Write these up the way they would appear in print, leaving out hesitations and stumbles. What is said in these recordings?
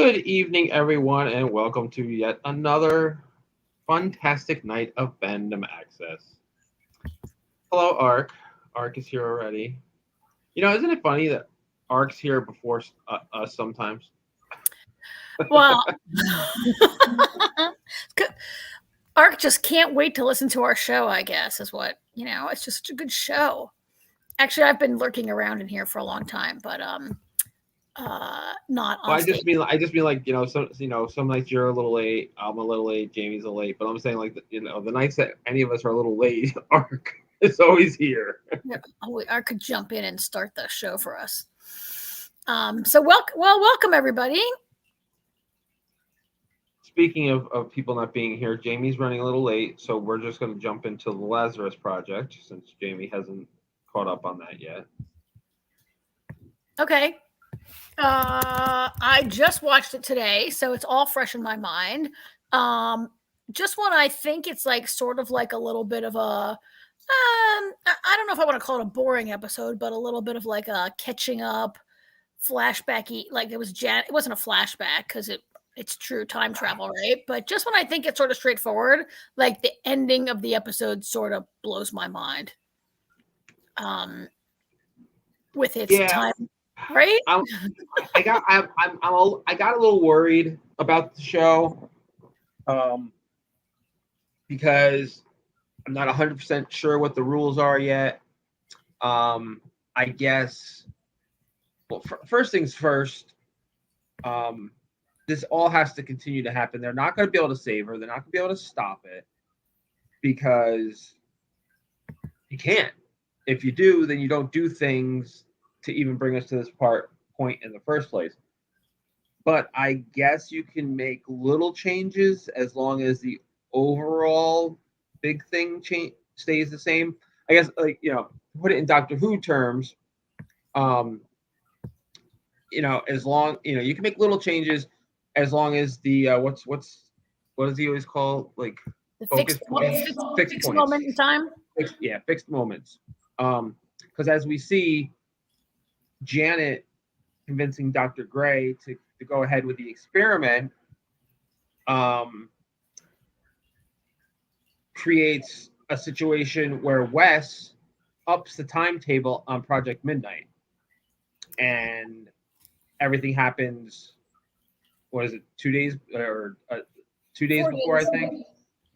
Good evening, everyone, and welcome to yet another fantastic night of Fandom Access. Hello, Ark. Ark is here already. Isn't it funny that Ark's here before us sometimes? Well, Ark just can't wait to listen to our show, I guess, is what, it's just such a good show. Actually, I've been lurking around in here for a long time, but not Well, on stage. I just mean like some nights you're a little late. I'm a little late. Jamie's a late, but I'm saying like the nights that any of us are a little late, Ark is always here. Ark could jump in and start the show for us. So welcome everybody. Speaking of people not being here, Jamie's running a little late, so we're just going to jump into the Lazarus Project since Jamie hasn't caught up on that yet. Okay. I just watched it today, so it's all fresh in my mind. Just when I think it's like sort of like a little bit of a I don't know if I want to call it a boring episode, but a little bit of like a catching up flashbacky. Like it wasn't a flashback because it's true time travel, right? But just when I think it's sort of straightforward, like the ending of the episode sort of blows my mind. With its time, right? I got a little worried about the show, because I'm not 100% sure what the rules are yet. I guess. Well, first things first. This all has to continue to happen. They're not going to be able to save her. They're not going to be able to stop it because you can't. If you do, then you don't do things to even bring us to this point in the first place. But I guess you can make little changes as long as the overall big thing stays the same. I guess, put it in Doctor Who terms, as long, you can make little changes as long as the what does he always call, like, the fixed moment in time? Fixed moments. Because as we see, Janet convincing Dr. Gray to go ahead with the experiment creates a situation where Wes ups the timetable on Project Midnight, and everything happens. What is it? 2 days or 2 days before? I think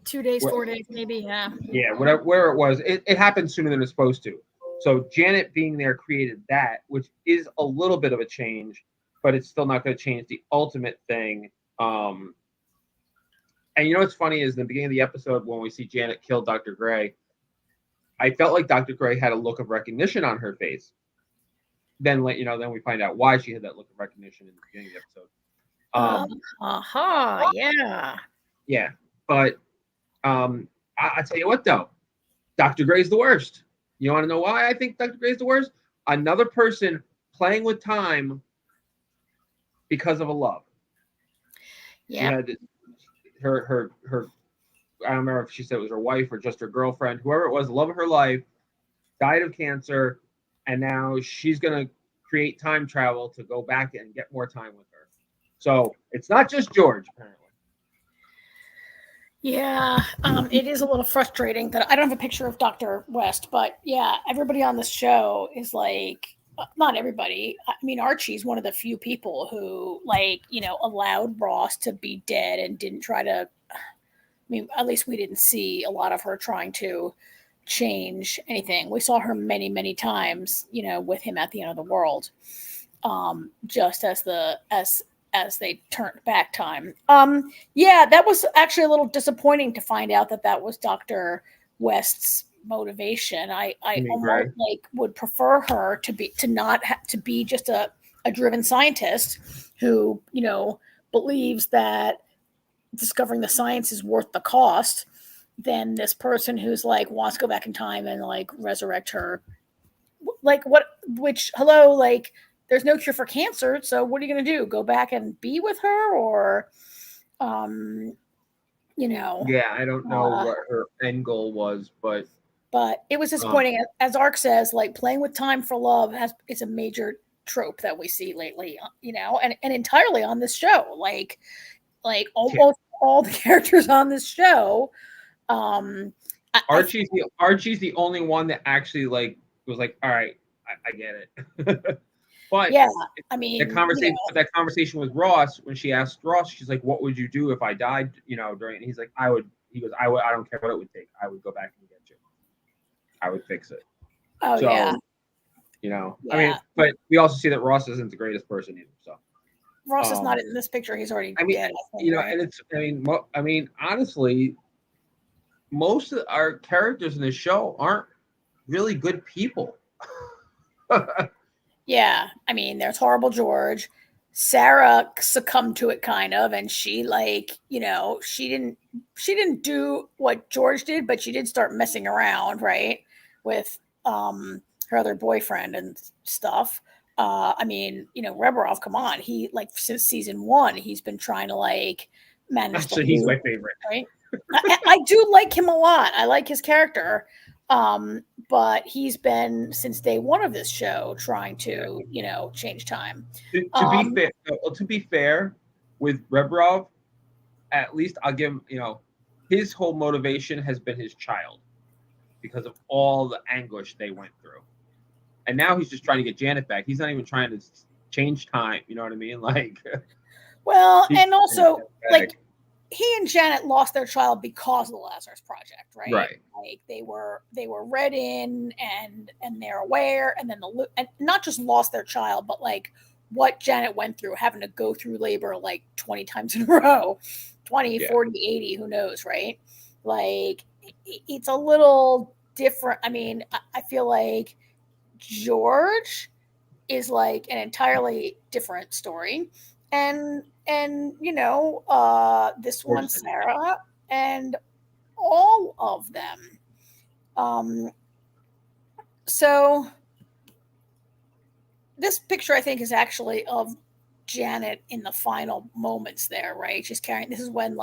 2 days, 4 days, maybe. Yeah. Yeah, where it was, it happened sooner than it's supposed to. So Janet being there created that, which is a little bit of a change, but it's still not going to change the ultimate thing. And what's funny is in the beginning of the episode when we see Janet kill Dr. Gray, I felt like Dr. Gray had a look of recognition on her face. Then we find out why she had that look of recognition in the beginning of the episode. Yeah. Yeah, but I tell you what though, Dr. Gray's the worst. You want to know why I think Dr. Gray's the worst? Another person playing with time because of a love. Yeah. Her I don't remember if she said it was her wife or just her girlfriend, whoever it was, the love of her life, died of cancer, and now she's going to create time travel to go back and get more time with her. So it's not just George, apparently. Yeah, it is a little frustrating that I don't have a picture of Dr. West, but yeah, everybody on this show is like, not everybody. I mean, Archie's one of the few people who, allowed Ross to be dead and didn't try to. I mean, at least we didn't see a lot of her trying to change anything. We saw her many, many times, with him at the end of the world, just as they turned back time. Yeah, that was actually a little disappointing to find out that was Dr. West's motivation. I almost would prefer her to not to be just a driven scientist who, believes that discovering the science is worth the cost than this person who's like wants to go back in time and like resurrect her. There's no cure for cancer, so what are you going to do? Go back and be with her, or, Yeah, I don't know what her end goal was, but it was disappointing. As Ark says, like playing with time for love is a major trope that we see lately, and entirely on this show. Like almost all the characters on this show. Archie's the only one that actually like was like, all right, I get it. But yeah, I mean, that conversation with Ross, when she asked Ross, she's like, "What would you do if I died?" During. And he's like, "I would." He goes, "I would. I don't care what it would take. I would go back and get you. I would fix it." Oh so, yeah. Yeah. I mean, but we also see that Ross isn't the greatest person either. So Ross is not in this picture. He's already dead. I think, right? and it's. I mean, honestly, most of our characters in this show aren't really good people. Yeah, I mean, there's Horrible George. Sarah succumbed to it kind of, and she she didn't do what George did, but she did start messing around, right, with her other boyfriend and stuff. I mean, Reborov, come on, he since season 1, he's been trying to manage. Actually, he's my favorite, right? I do like him a lot. I like his character. But he's been since day 1 of this show trying to, change time. To be fair, with Rebrov, at least I'll give him, his whole motivation has been his child because of all the anguish they went through. And now he's just trying to get Janet back. He's not even trying to change time. You know what I mean? Well, and also, he and Janet lost their child because of the Lazarus Project, right? Right. They were read in and they're aware, and then and not just lost their child, but what Janet went through, having to go through labor 20 times in a row, 20, 40, 80, who knows, right? It's a little different. I mean, I feel like George is an entirely different story. And this one, Sarah, and all of them. So this picture, I think, is actually of Janet in the final moments there, right? She's carrying, this is when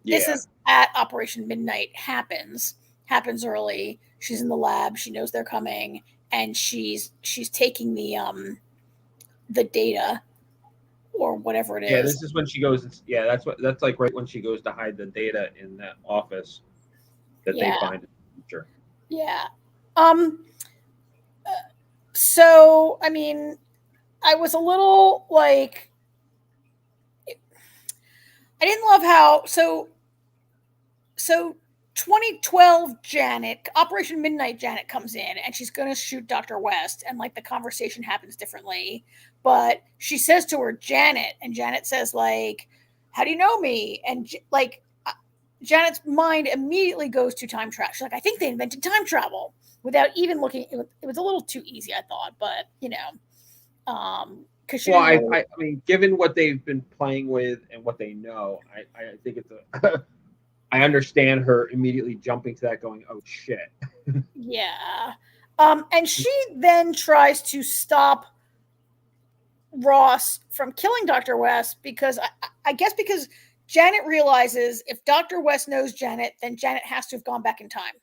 this is at Operation Midnight happens early. She's in the lab, she knows they're coming, and she's taking the data or whatever it is. Yeah, this is when she goes. Yeah, that's right when she goes to hide the data in that office that they find in the future. Yeah. So I mean, I was a little I didn't love how so 2012 Janet, Operation Midnight Janet comes in and she's going to shoot Dr. West, and the conversation happens differently, but she says to her Janet, and Janet says how do you know me? And Janet's mind immediately goes to time travel. She's I think they invented time travel without even looking. It was a little too easy, I thought, but because I mean, given what they've been playing with and what they know, I think it's a I understand her immediately jumping to that, going, "Oh shit!" Yeah, and she then tries to stop Ross from killing Dr. West because I guess because Janet realizes if Dr. West knows Janet, then Janet has to have gone back in time.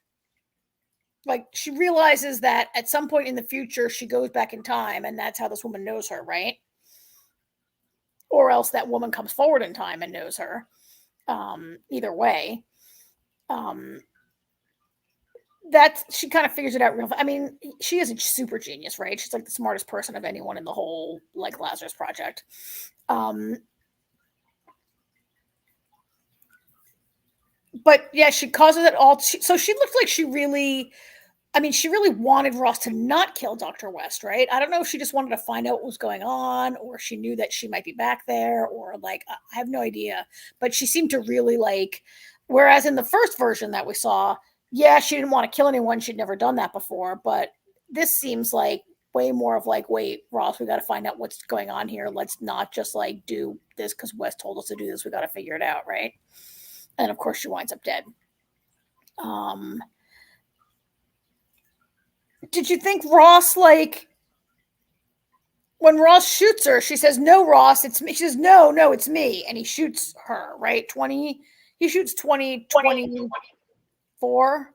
She realizes that at some point in the future she goes back in time, and that's how this woman knows her, right? Or else that woman comes forward in time and knows her. Either way, that she kind of figures it out real fast. I mean, she is a super genius, right? She's the smartest person of anyone in the whole Lazarus Project. But yeah, she causes it all. So she looked like she really wanted Ross to not kill Dr. West, right? I don't know if she just wanted to find out what was going on, or she knew that she might be back there, or I have no idea. But she seemed to really whereas in the first version that we saw, yeah, she didn't want to kill anyone. She'd never done that before. But this seems way more of wait, Ross, we got to find out what's going on here. Let's not just do this because West told us to do this. We got to figure it out, right? And of course, she winds up dead. Did you think Ross, when Ross shoots her, she says, "No, Ross, it's me." She says, "No, it's me." And he shoots her, right? He shoots 2024.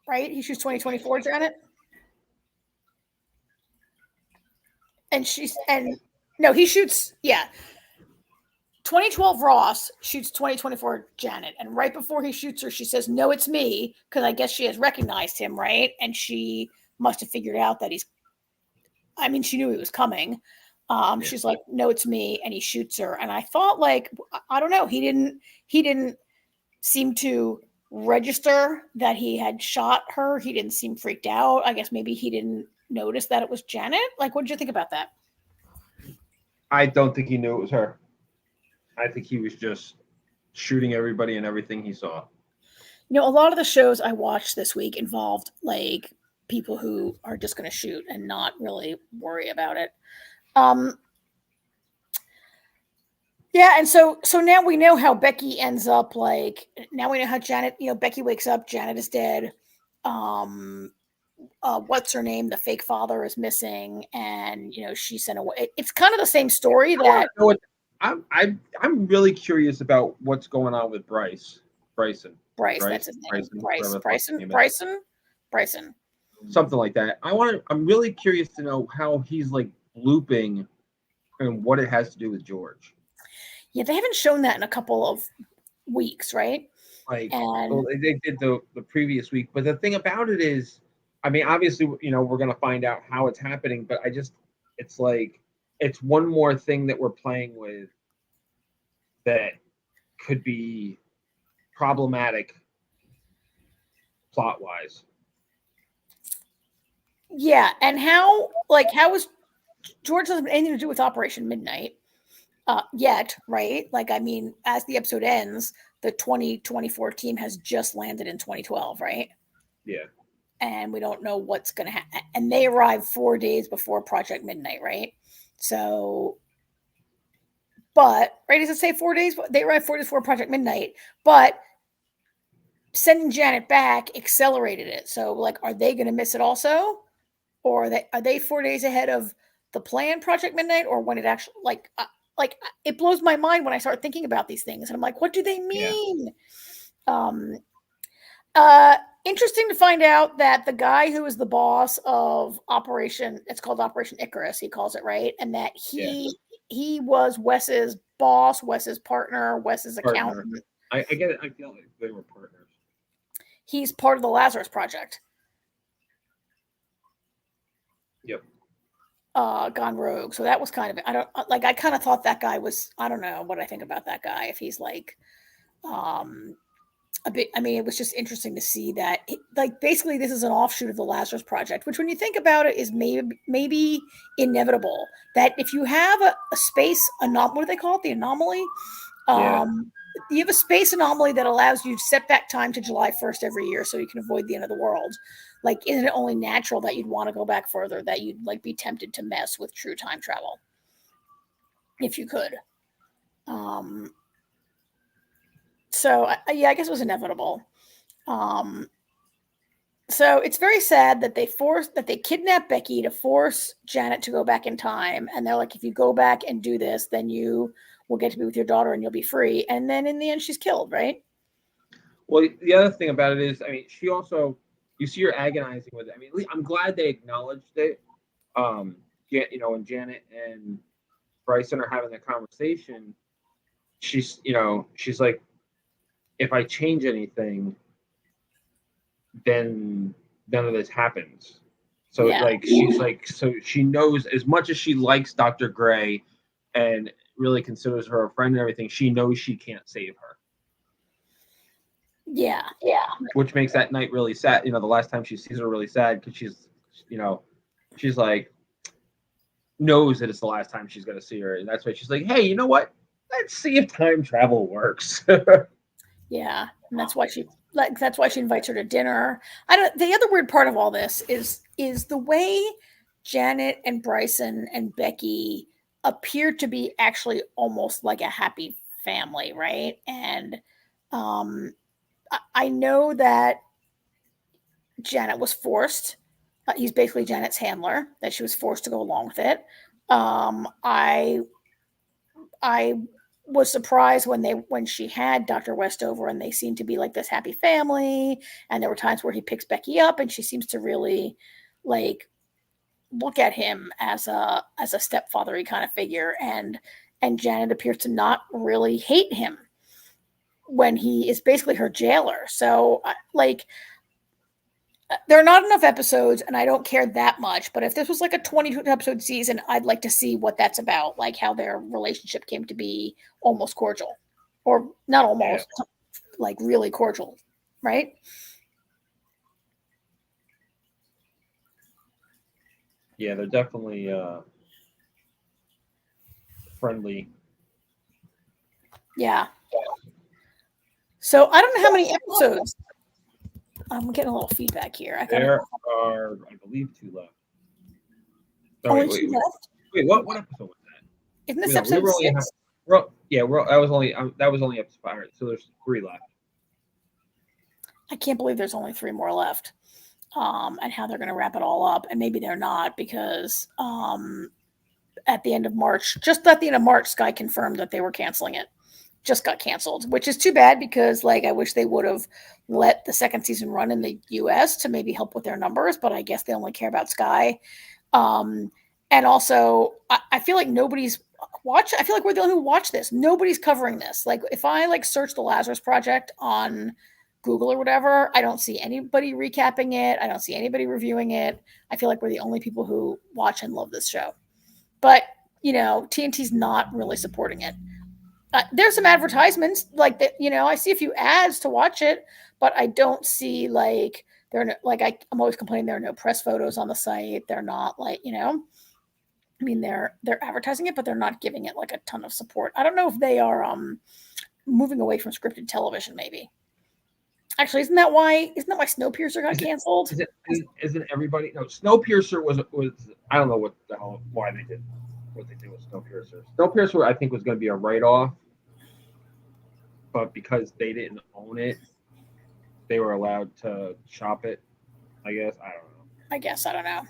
Right? He shoots 2024, Janet? no, he shoots, 2012 Ross shoots 2024 Janet, and right before he shoots her, she says, "No, it's me," because I guess she has recognized him, right? And she must have figured out that she knew he was coming. She's like, "No, it's me," and he shoots her. And I thought, like, I don't know, he didn't seem to register that he had shot her. He didn't seem freaked out. I guess maybe he didn't notice that it was Janet. Like, what did you think about that? I don't think he knew it was her. I think he was just shooting everybody and everything he saw. A lot of the shows I watched this week involved like people who are just going to shoot and not really worry about it. Yeah, and so now we know how Becky ends up. Like, now we know how Janet. Becky wakes up. Janet is dead. What's her name? The fake father is missing, and she sent away. It's kind of the same story that. I'm really curious about what's going on with Bryson. Bryce, that's his name. Bryson. Something like that. I'm really curious to know how he's like looping and what it has to do with George. Yeah, they haven't shown that in a couple of weeks, right? Like, they did the previous week, but the thing about it is, obviously, we're gonna find out how it's happening, but it's like it's one more thing that we're playing with that could be problematic plot wise. Yeah, and how is George doesn't have anything to do with Operation Midnight yet, right? Like, as the episode ends, the 2024 team has just landed in 2012, right? Yeah. And we don't know what's going to happen. And they arrive 4 days before Project Midnight, right? So, but, right, does it say 4 days? They arrived 4 days before Project Midnight, but sending Janet back accelerated it. So, like, are they going to miss it also? Or are they 4 days ahead of the planned Project Midnight, or when it actually, like it blows my mind when I start thinking about these things, and I'm like, what do they mean? Yeah. Interesting to find out that the guy who is the boss of it's called Operation Icarus, he calls it, right? And that he was Wes's boss, Wes's partner, Wes's accountant. I get it. I feel like they were partners. He's part of the Lazarus Project. Yep. Gone rogue. So that was kind of, I kind of thought that guy was, I don't know what I think about that guy. If he's like, a bit, it was just interesting to see that, basically this is an offshoot of the Lazarus Project, which when you think about it is maybe inevitable, that if you have a space what do they call it? The anomaly. You have a space anomaly that allows you to set back time to July 1st every year so you can avoid the end of the world. Like, isn't it only natural that you'd want to go back further, that you'd be tempted to mess with true time travel if you could? So I guess it was inevitable. So it's very sad that they kidnapped Becky to force Janet to go back in time. And they're like, if you go back and do this, then you will get to be with your daughter and you'll be free. And then in the end, she's killed, right? Well, the other thing about it is, she also, you see her agonizing with it. I'm glad they acknowledged it. When Janet and Bryson are having the conversation, she's like, if I change anything, then none of this happens. So she's like, so she knows, as much as she likes Dr. Gray and really considers her a friend and everything, she knows she can't save her. Yeah. Which makes that night really sad. The last time she sees her really sad, because she's like, knows that it's the last time she's going to see her. And that's why she's like, hey, you know what? Let's see if time travel works. Yeah. And that's why she invites her to dinner. The other weird part of all this is the way Janet and Bryson and Becky appear to be actually almost like a happy family, right? And I know that Janet was forced. He's basically Janet's handler, that she was forced to go along with it. I was surprised when she had Dr. West over, and they seemed to be like this happy family. And there were times where he picks Becky up and she seems to really like look at him as a stepfather-y kind of figure, and Janet appears to not really hate him when he is basically her jailer. So like, there are not enough episodes, and I don't care that much. But if this was like a 22 episode season, I'd like to see what that's about, like how their relationship came to be almost cordial, or not almost, like really cordial, right? Yeah, they're definitely friendly. Yeah. So I don't know how many episodes. I'm getting a little feedback here. There are, I believe, 2 left. Oh, only 2 left. Wait, what episode was that? Isn't this episode 6? That was only episode 5. So there's 3 left. I can't believe there's only 3 more left. And how they're going to wrap it all up, and maybe they're not, because at the end of March, Sky confirmed that they were canceling it. Just got canceled, which is too bad, because like I wish they would have let the second season run in the US to maybe help with their numbers, but I guess they only care about Sky. And also, I feel like nobody's I feel like we're the only who watch this. Nobody's covering this. Like if I like search the Lazarus Project on Google or whatever, I don't see anybody recapping it. I don't see anybody reviewing it. I feel like we're the only people who watch and love this show. But, TNT's not really supporting it. There's some advertisements like that, I see a few ads to watch it, but I don't see like I'm always complaining there are no press photos on the site. They're not like, they're advertising it, but they're not giving it like a ton of support. I don't know if they are moving away from scripted television, maybe. Actually, isn't that why Snowpiercer got canceled? Isn't everybody? No, Snowpiercer was I don't know what the hell why they did what they did with Snowpiercer. Snowpiercer, I think, was going to be a write-off, but because they didn't own it, they were allowed to shop it. I guess I don't know.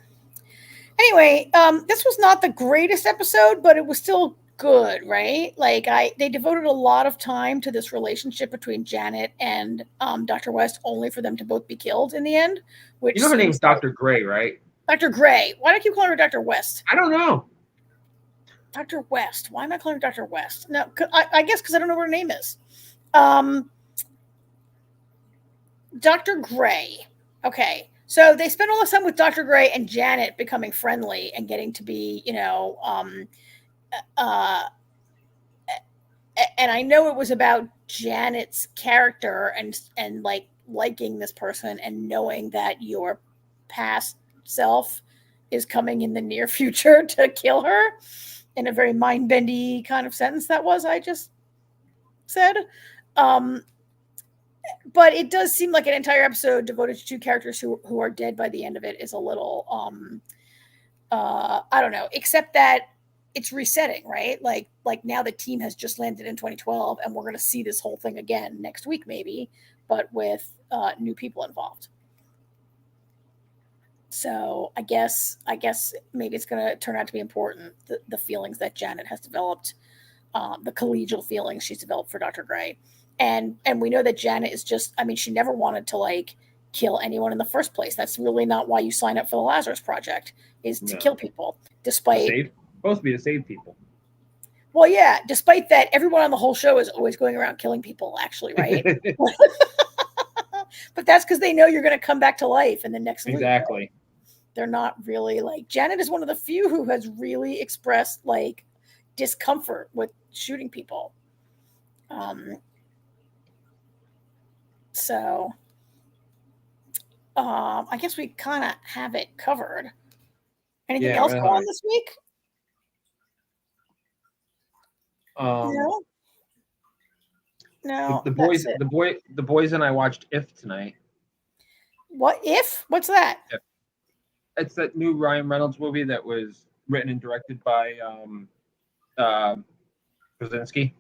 Anyway, this was not the greatest episode, but it was still good, right? Like they devoted a lot of time to this relationship between Janet and Dr. West, only for them to both be killed in the end. Which her name's Dr. Gray, right? Dr. Gray. Why do I keep calling her Dr. West? I don't know. Dr. West. Why am I calling her Dr. West? No, I guess because I don't know what her name is. Dr. Gray. Okay. So they spent all this time with Dr. Gray and Janet becoming friendly and getting to be, and I know it was about Janet's character and like liking this person and knowing that your past self is coming in the near future to kill her, in a very mind-bendy kind of sentence I just said. But it does seem like an entire episode devoted to 2 characters who are dead by the end of it is a little I don't know, except that it's resetting, right? Like now the team has just landed in 2012, and we're going to see this whole thing again next week, maybe, but with new people involved. So I guess maybe it's going to turn out to be important, the feelings that Janet has developed, the collegial feelings she's developed for Dr. Gray. And we know that Janet is just, she never wanted to like kill anyone in the first place. That's really not why you sign up for the Lazarus Project, is to kill people, despite supposed to be to save people. Well, yeah, despite that, everyone on the whole show is always going around killing people, actually, right? But that's because they know you're going to come back to life in the next week. Exactly. Right? They're not really like, Janet is one of the few who has really expressed like discomfort with shooting people. So I guess we kind of have it covered. Anything else go on this week? No. The boys and I watched If tonight. What If? What's that? If. It's that new Ryan Reynolds movie that was written and directed by Krasinski.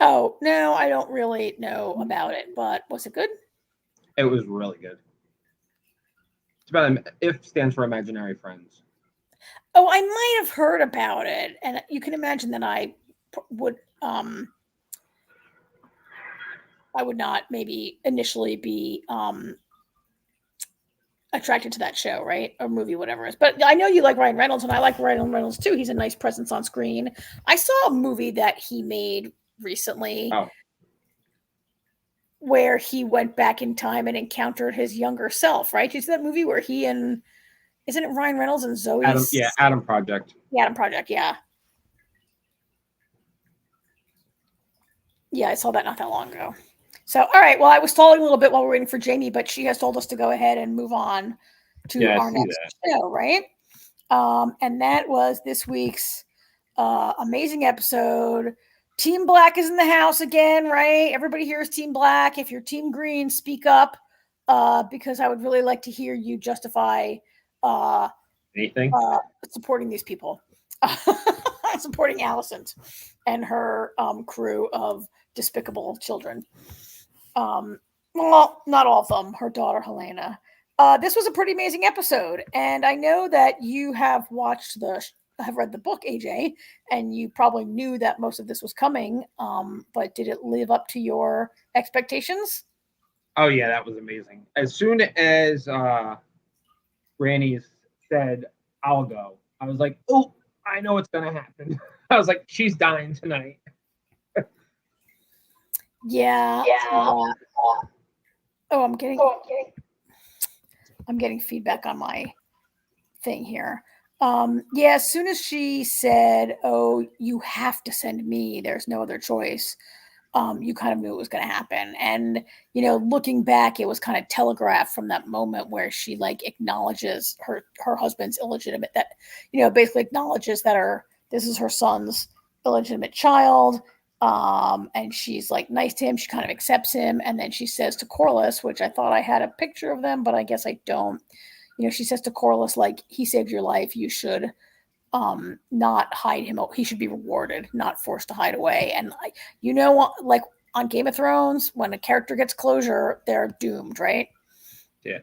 Oh, no, I don't really know about it, but was it good? It was really good. It's about If stands for Imaginary Friends. Oh, I might have heard about it, and you can imagine that I would not maybe initially be attracted to that show, right? Or movie, whatever it is. But I know you like Ryan Reynolds, and I like Ryan Reynolds too. He's a nice presence on screen. I saw a movie that he made recently Oh, where he went back in time and encountered his younger self, right? You see that movie where he and isn't it Ryan Reynolds and Zoe's Adam Project. The Adam Project, yeah. Yeah, I saw that not that long ago. So, all right. Well, I was stalling a little bit while we're waiting for Jamie, but she has told us to go ahead and move on to our next show, right? And that was this week's amazing episode. Team Black is in the house again, right? Everybody here is Team Black. If you're Team Green, speak up, because I would really like to hear you justify anything supporting these people, supporting Allison and her crew of despicable children. Well, not all of them. Her daughter Helena. This was a pretty amazing episode, and I know that you have read the book, AJ, and you probably knew that most of this was coming. But did it live up to your expectations? Oh yeah, that was amazing. As soon as Granny said, "I'll go," I was like, "Oh, I know what's gonna happen." I was like, "She's dying tonight." Yeah. Oh, I'm getting feedback on my thing here. Yeah, as soon as she said, "Oh, you have to send me. There's no other choice," you kind of knew it was going to happen. And looking back, it was kind of telegraphed from that moment where she like acknowledges her husband's illegitimate, that basically acknowledges that this is her son's illegitimate child. And she's like nice to him. She kind of accepts him, and then she says to Corliss, which I thought I had a picture of them, but I guess I don't. She says to Corliss, like, he saved your life. You should not hide him. He should be rewarded, not forced to hide away. And like on Game of Thrones, when a character gets closure, they're doomed, right? Yeah.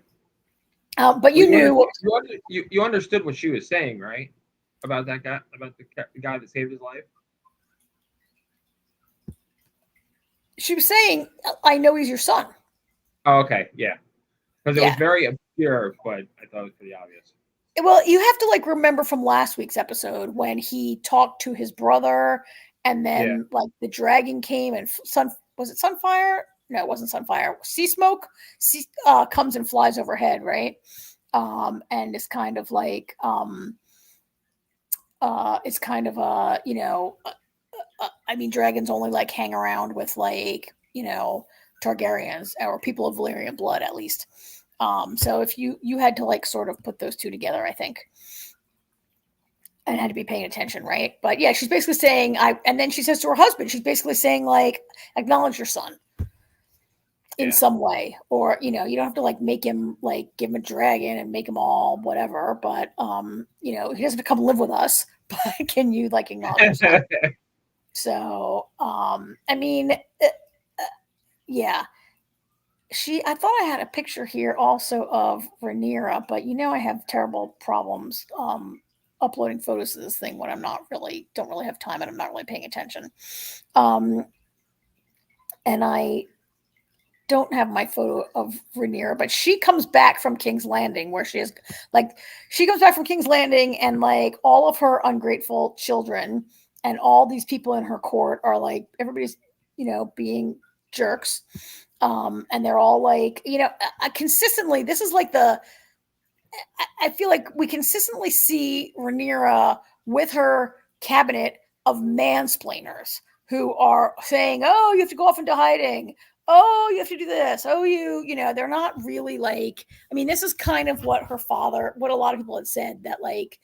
But you understood what she was saying, right? About that guy, about the guy that saved his life. She was saying, "I know he's your son." Oh, okay, yeah, because it was very obscure, but I thought it was pretty obvious. Well, you have to like remember from last week's episode when he talked to his brother, and then like the dragon came and was it Sunfire? No, it wasn't Sunfire. Sea Smoke comes and flies overhead, right? And it's kind of like it's kind of I mean, dragons only like hang around with like Targaryens or people of Valyrian blood, at least. So if you had to like sort of put those two together, I think, and had to be paying attention, right? But yeah, she's basically saying and then she says to her husband, she's basically saying like, acknowledge your son in some way, or you don't have to like make him like give him a dragon and make him all whatever, but he doesn't have to come live with us, but can you like acknowledge your son? So I mean, yeah. I thought I had a picture here also of Rhaenyra, but I have terrible problems uploading photos to this thing when don't really have time and I'm not really paying attention. And I don't have my photo of Rhaenyra, but she comes back from King's Landing, where she comes back from King's Landing, and like all of her ungrateful children and all these people in her court are like, everybody's being jerks. And they're all like, consistently, this is like I feel like we consistently see Rhaenyra with her cabinet of mansplainers who are saying, "Oh, you have to go off into hiding. Oh, you have to do this. Oh, they're not really like, I mean, this is kind of what a lot of people had said, that like,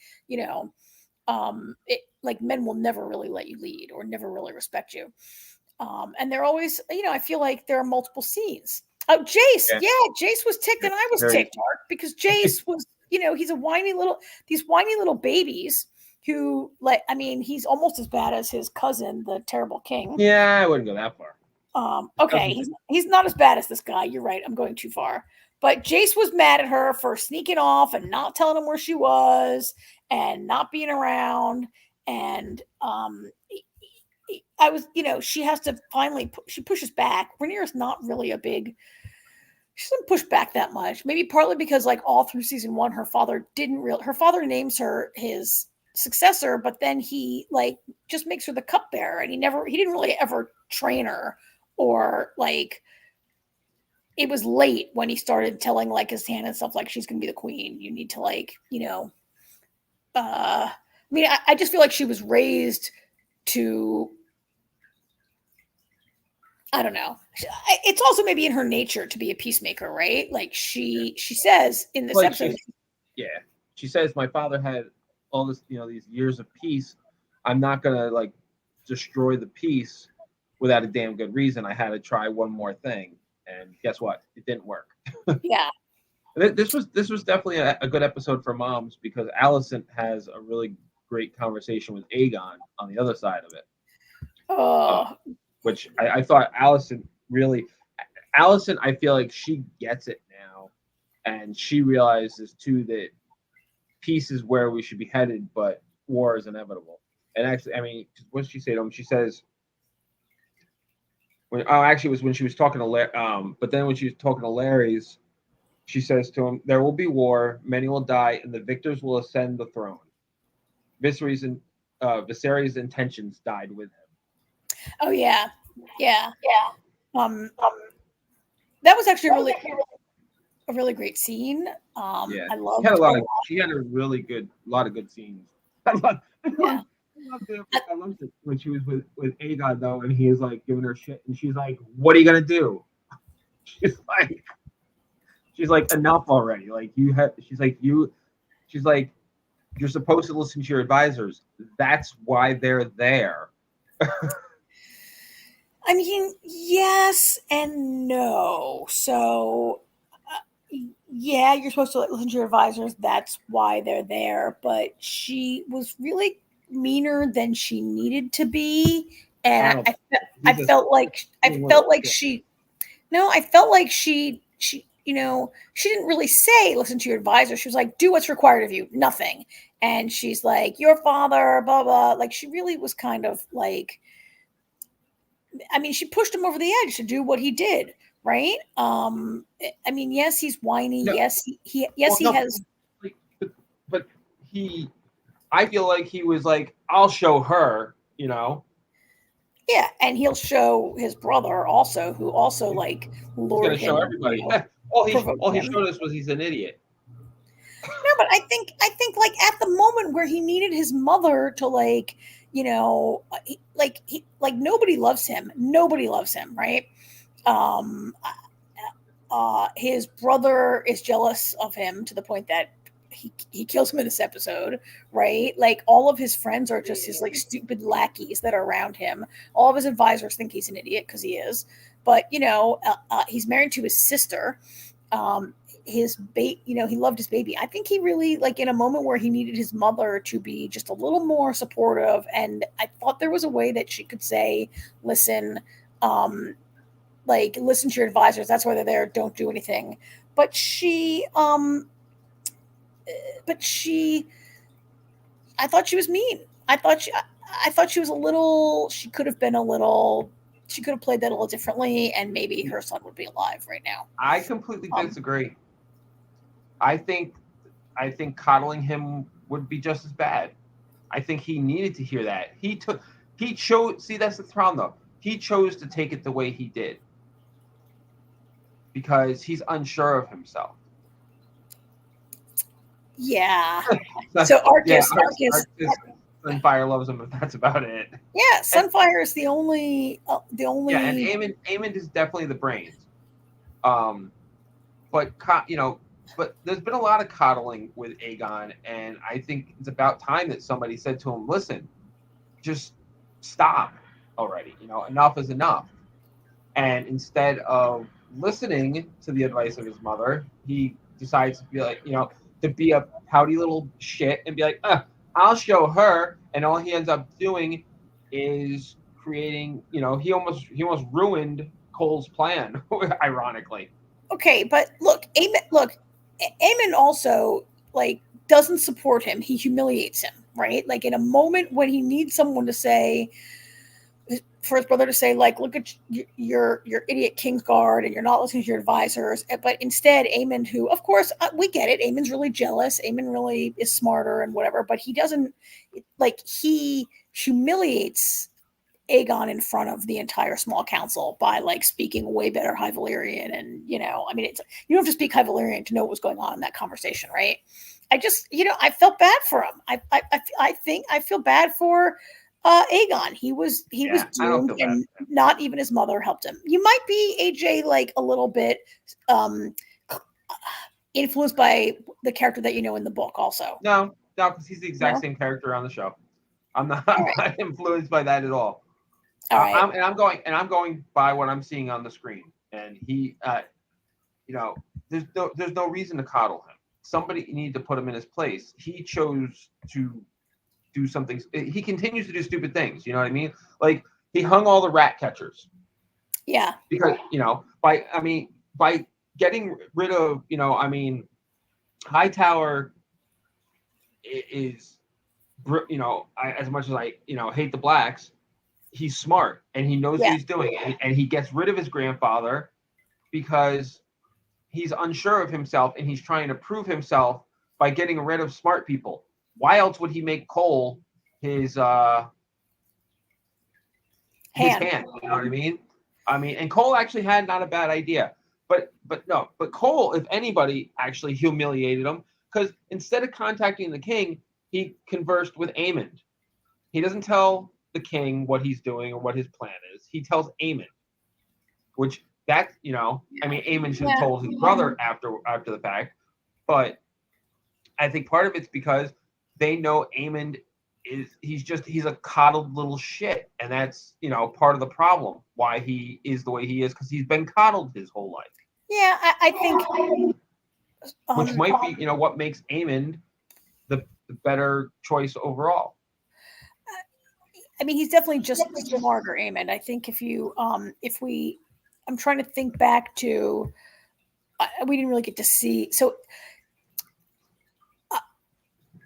like men will never really let you lead or never really respect you. And they're always, I feel like there are multiple scenes. Oh, Jace. Yeah, Jace was ticked and I was ticked, Mark, because Jace was, he's these whiny little babies who, like, I mean, he's almost as bad as his cousin, the terrible king. Yeah, I wouldn't go that far. Okay, he's not as bad as this guy. You're right. I'm going too far. But Jace was mad at her for sneaking off and not telling him where she was and not being around. And I was, she has to finally, she pushes back. Rhaenyra's not really a big she doesn't push back that much. Maybe partly because like all through season 1, her father names her his successor, but then he like just makes her the cupbearer, and he didn't really ever train her, or like it was late when he started telling like his hand and stuff like she's gonna be the queen. You need to like, I mean, I just feel like she was raised to, I don't know. It's also maybe in her nature to be a peacemaker, right? Like she says in this episode. She says, my father had all this, these years of peace. I'm not going to like destroy the peace without a damn good reason. I had to try one more thing. And guess what? It didn't work. Yeah. This was definitely a good episode for moms, because Allison has a really great conversation with Aegon on the other side of it. Which I thought Allison, I feel like she gets it now, and she realizes too that peace is where we should be headed, but war is inevitable. And actually, I mean, what did she say to him? She says, it was when she was talking to but then when she was talking to Larry's, she says to him, there will be war, many will die, and the victors will ascend the throne. Viserys' intentions died with him. Oh yeah. That was actually a really great scene. I loved. She had a lot of good scenes. I loved it when she was with Aegon though, and he was like giving her shit, and she's like, "What are you gonna do?" She's like, "Enough already!" Like she's like, "You're supposed to listen to your advisors. That's why they're there." I mean, yes and no. So, yeah, you're supposed to listen to your advisors. That's why they're there. But she was really meaner than she needed to be, and I felt like she she didn't really say listen to your advisor. She was like, do what's required of you, nothing. And she's like, your father, blah blah. Like she really was kind of like, I mean, she pushed him over the edge to do what he did, right? I mean, yes, he's whiny. No. Yes, he has. But I feel like he was like, I'll show her, Yeah, and he'll show his brother also, who also like lured him. He's gonna show everybody. All he showed us was he's an idiot. No, but I think like at the moment where he needed his mother to like, nobody loves him. Nobody loves him, right? His brother is jealous of him to the point that he kills him in this episode, right? Like all of his friends are just his like stupid lackeys that are around him. All of his advisors think he's an idiot because he is, but he's married to his sister. He loved his baby. I think he really, like, in a moment where he needed his mother to be just a little more supportive, and I thought there was a way that she could say, listen to your advisors, that's why they're there, don't do anything. But I thought she was mean. I thought she was a little, she could have played that a little differently, and maybe her son would be alive right now. I completely disagree. I think coddling him would be just as bad. I think he needed to hear that. See, that's the problem though. He chose to take it the way he did because he's unsure of himself. Yeah. So Arcus Sunfire loves him, but that's about it. Yeah, Sunfire is the only. Yeah, and Aemond is definitely the brains. But there's been a lot of coddling with Aegon, and I think it's about time that somebody said to him, "Listen, just stop already. Enough is enough." And instead of listening to the advice of his mother, he decides to be like, to be a pouty little shit and be like, I'll show her. And all he ends up doing is creating, he almost ruined Cole's plan, ironically. Okay, but look, Aemond also doesn't support him. He humiliates him, right? Like in a moment when he needs someone to say, for his brother to say, like, look at your idiot Kingsguard, and you're not listening to your advisors. But instead, Aemond, who, of course, we get it, Aemond's really jealous. Aemond really is smarter and whatever, but he doesn't, like, he humiliates Aegon in front of the entire small council by, like, speaking way better High Valyrian. And, I mean, it's, you don't have to speak High Valyrian to know what was going on in that conversation, right? I just, I felt bad for him. I think I feel bad for Aegon. He was doomed, and not even his mother helped him. You might be, AJ, like a little bit influenced by the character that in the book also. No, because he's the exact same character on the show. I'm not influenced by that at all. All right. I'm going by what I'm seeing on the screen, and he, there's no reason to coddle him. Somebody needed to put him in his place. He chose to do something. He continues to do stupid things. You know what I mean? Like, he hung all the rat catchers. Yeah. Because by getting rid of Hightower is, as much as I hate the blacks, he's smart and he knows what he's doing, and he gets rid of his grandfather because he's unsure of himself and he's trying to prove himself by getting rid of smart people. Why else would he make Cole his hand? You know what I mean? And Cole actually had not a bad idea, but Cole, if anybody, actually humiliated him, because instead of contacting the king, he conversed with Aemond. He doesn't tell the king what he's doing or what his plan is. He tells Aemond, which Aemond should have told his brother after the fact, but I think part of it's because they know Aemond he's a coddled little shit, and that's part of the problem why he is the way he is, because he's been coddled his whole life. Yeah, I think which might be what makes Aemond the better choice overall. I mean, he's definitely just smarter, Aemond. I think I'm trying to think back to, we didn't really get to see. So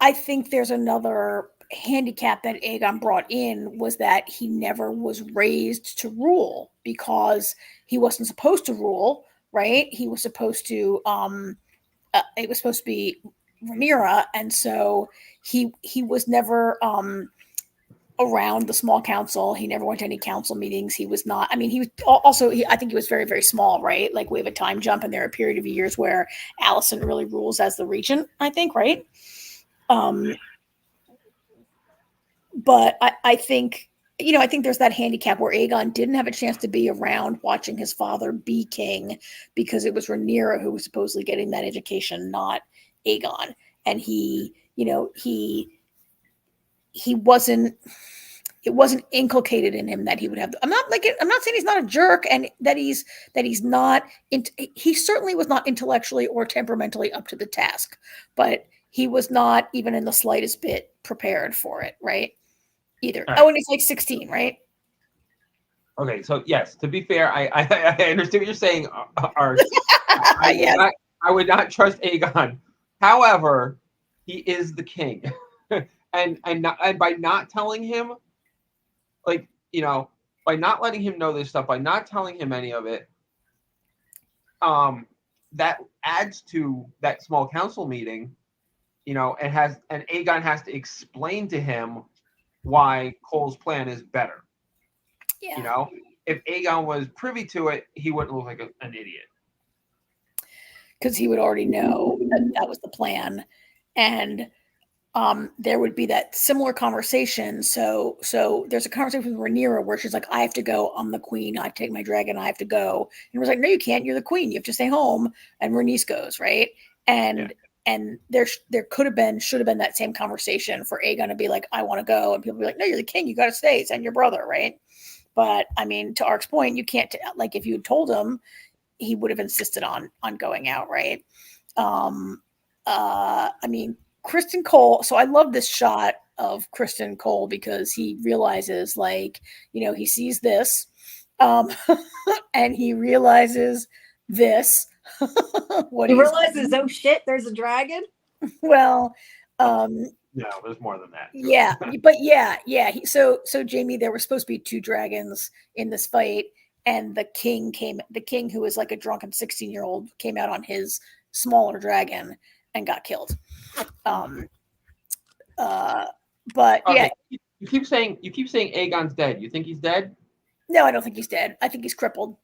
I think there's another handicap that Aegon brought in, was that he never was raised to rule, because he wasn't supposed to rule, right? He was supposed to, it was supposed to be Rhaenyra, and so he was never around the small council. He never went to any council meetings. He was not, he was also, I think he was very, very small, right? Like, we have a time jump, and there are a period of years where Alicent really rules as the regent, I think, right? But I think, I think there's that handicap where Aegon didn't have a chance to be around watching his father be king, because it was Rhaenyra who was supposedly getting that education, not Aegon. And he wasn't, it wasn't inculcated in him that he would have. I'm not saying he's not a jerk, and that he's not. He certainly was not intellectually or temperamentally up to the task, but he was not even in the slightest bit prepared for it, right? Either. Right. Oh, and he's like 16, right? Okay, so yes, to be fair, I understand what you're saying, Art. Yes. I would not trust Aegon. However, he is the king. And by not telling him, by not letting him know this stuff, by not telling him any of it, that adds to that small council meeting, and Aegon has to explain to him why Cole's plan is better. Yeah. If Aegon was privy to it, he wouldn't look like an idiot, because he would already know that was the plan, and there would be that similar conversation. So there's a conversation with Rhaenyra where she's like, I have to go. I'm the queen. I take my dragon. I have to go. And we're like, no, you can't. You're the queen. You have to stay home. And Rhaenys goes, right? And there should have been that same conversation for Aegon to be like, I want to go. And people be like, no, you're the king. You got to stay. Send your brother, right? But to Ark's point, you can't, like, if you had told him, he would have insisted on going out, right? Kristen Cole. So I love this shot of Kristen Cole, because he realizes, he sees this, and he realizes this. He realizes, oh shit, there's a dragon. Well, No, there's more than that. Yeah, but yeah. So Jamie, there were supposed to be 2 dragons in this fight, and the king came. The king, who was like a drunken 16-year-old, came out on his smaller dragon and got killed. Um. But yeah, Okay, you keep saying Aegon's dead. You think he's dead? no, I don't think he's dead. I think he's crippled.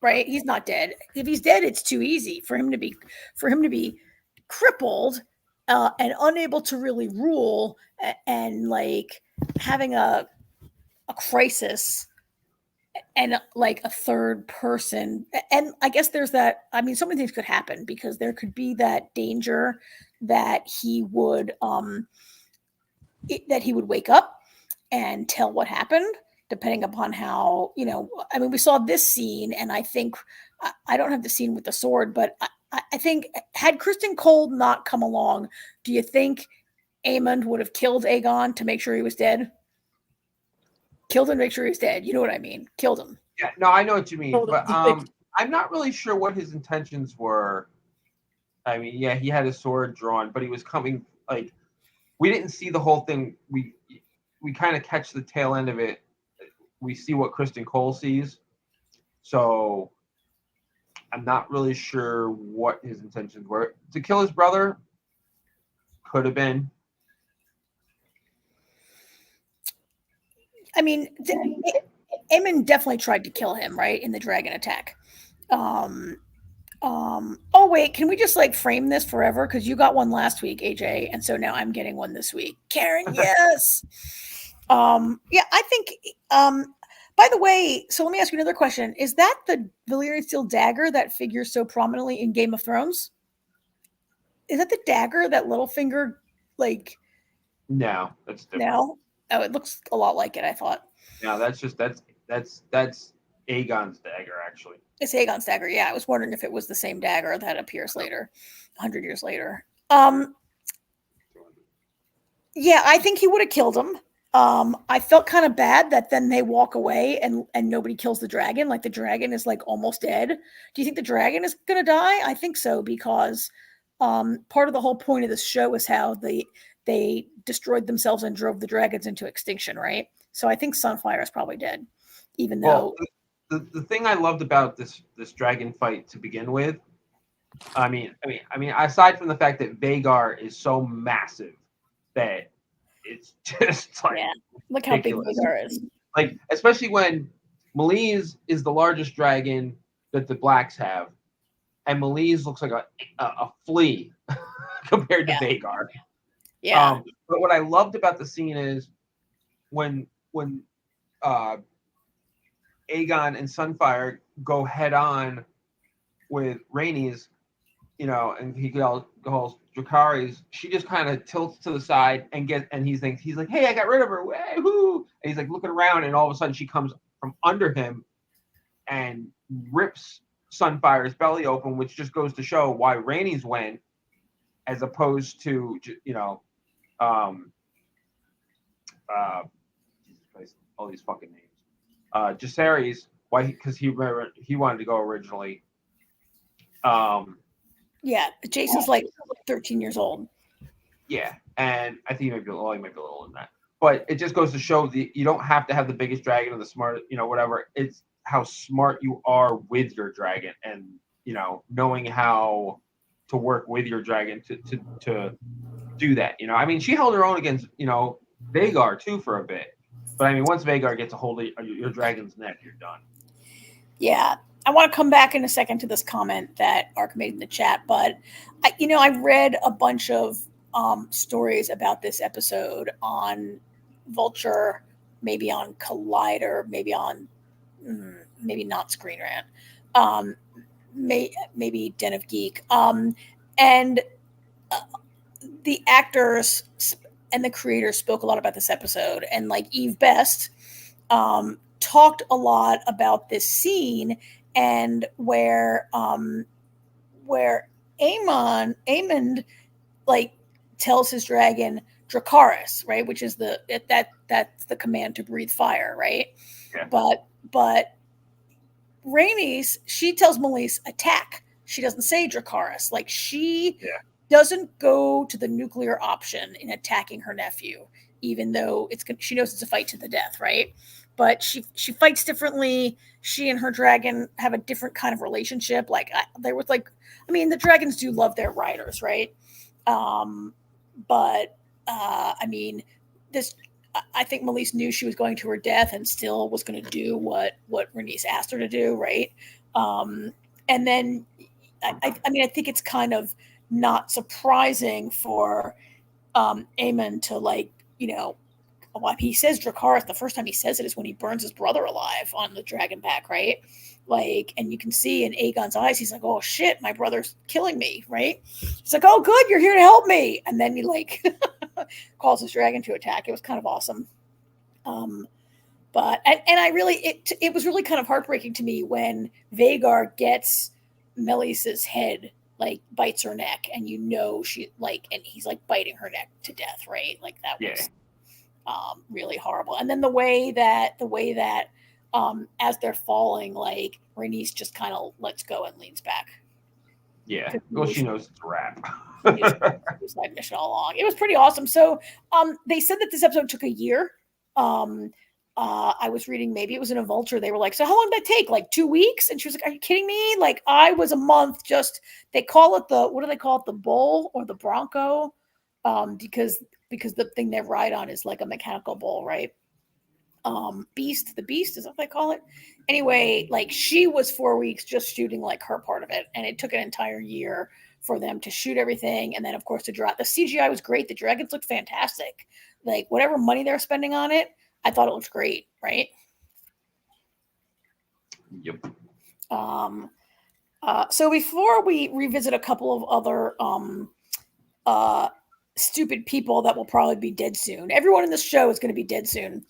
Right? He's not dead. If he's dead, it's too easy for him to be crippled and unable to really rule and like having a crisis and like a third person. And I guess there's that. I mean, so many things could happen because there could be that danger that he would that he would wake up and tell what happened, depending upon how, I mean, we saw this scene, and I think I don't have the scene with the sword, but I think had Kristen Cole not come along, do you think Aemond would have killed Aegon to make sure he was dead? Killed him to make sure he was dead. You know what I mean? Killed him. Yeah, no, I know what you mean, but I'm not really sure what his intentions were. I mean, yeah, he had his sword drawn, but he was coming like we didn't see the whole thing. We kind of catch the tail end of it. We see what Kristen Cole sees, so I'm not really sure what his intentions were. To kill his brother could have been. I mean, Aemond definitely tried to kill him, right, in the dragon attack. Oh wait, can we just like frame this forever? Because you got one last week, AJ, and so now I'm getting one this week. Karen, yes. Yeah, I think by the way, so let me ask you another question. Is that the Valyrian steel dagger that figures so prominently in Game of Thrones? Is that the dagger that Littlefinger like No, that's different. now? Oh, it looks a lot like it, I thought. No, that's Aegon's dagger, actually. It's Aegon's dagger. Yeah, I was wondering if it was the same dagger that appears later, 100 years later. Yeah, I think he would have killed him. I felt kind of bad that then they walk away and nobody kills the dragon. Like the dragon is like almost dead. Do you think the dragon is gonna die? I think so because part of the whole point of this show is how they destroyed themselves and drove the dragons into extinction, right? So I think Sunfire is probably dead, even though. The thing I loved about this dragon fight to begin with, I mean, aside from the fact that Vhagar is so massive that it's just like look how big Vhagar is. Like especially when Maliz is the largest dragon that the blacks have, and Maliz looks like a flea compared to Vhagar. Yeah. But what I loved about the scene is when Aegon and Sunfire go head on with Rhaenys, and he calls Dracarys. She just kind of tilts to the side and he's like, hey, I got rid of her. Woo! And he's like looking around, and all of a sudden she comes from under him and rips Sunfire's belly open, which just goes to show why Rhaenys went, as opposed to all these fucking names. Jacaerys, why? Because he wanted to go originally. Yeah, Jason's like 13 years old. Yeah, and I think he might be a little older than that. But it just goes to show you don't have to have the biggest dragon or the smartest, whatever. It's how smart you are with your dragon, and knowing how to work with your dragon to do that. I mean, she held her own against Vhagar too for a bit. But I mean, once Vhagar gets a hold of your dragon's neck, you're done. Yeah. I want to come back in a second to this comment that Ark made in the chat, but I read a bunch of stories about this episode on Vulture, maybe on Collider, maybe on maybe not Screen Rant, maybe Den of Geek, and the actors and the creators spoke a lot about this episode, and like Eve Best talked a lot about this scene and where Aemond like tells his dragon Dracarys, right, which is that's the command to breathe fire, right? Yeah. But Rhaenys, she tells Malice attack. She doesn't say Dracarys. Like she doesn't go to the nuclear option in attacking her nephew, even though she knows it's a fight to the death, right? But she fights differently. She and her dragon have a different kind of relationship. Like there was like, I mean, the dragons do love their riders, right? But I mean, this. I think Melise knew she was going to her death and still was going to do what Rhaenys asked her to do, right? And then, I mean, I think it's kind of not surprising for Aemon to, like, you know, he says Dracarys, the first time he says it is when he burns his brother alive on the dragon back, right? Like, and you can see in Aegon's eyes, he's like, oh shit, my brother's killing me, right? He's like, oh good, you're here to help me. And then he like calls his dragon to attack. It was kind of awesome. But I really, it was really kind of heartbreaking to me when Vhagar gets Melis's head, like bites her neck, and you know she like, and he's like biting her neck to death, right? Like that was really horrible. And then the way that as they're falling, like Rhaenys just kind of lets go and leans back. Yeah, well, she knows it's a wrap. Suicide mission all along. It was pretty awesome. So they said that this episode took a year. I was reading, maybe it was in a Vulture. They were like, so how long did that take? Like 2 weeks? And she was like, are you kidding me? Like I was a month. Just, they call it what do they call it? The bull or the bronco? Because the thing they ride on is like a mechanical bull, right? Beast, the beast is what they call it. Anyway, like she was 4 weeks just shooting like her part of it. And it took an entire year for them to shoot everything. And then of course to draw, the CGI was great. The dragons looked fantastic. Like whatever money they're spending on it, I thought it looked great, right? Yep. So before we revisit a couple of other stupid people that will probably be dead soon, everyone in this show is going to be dead soon.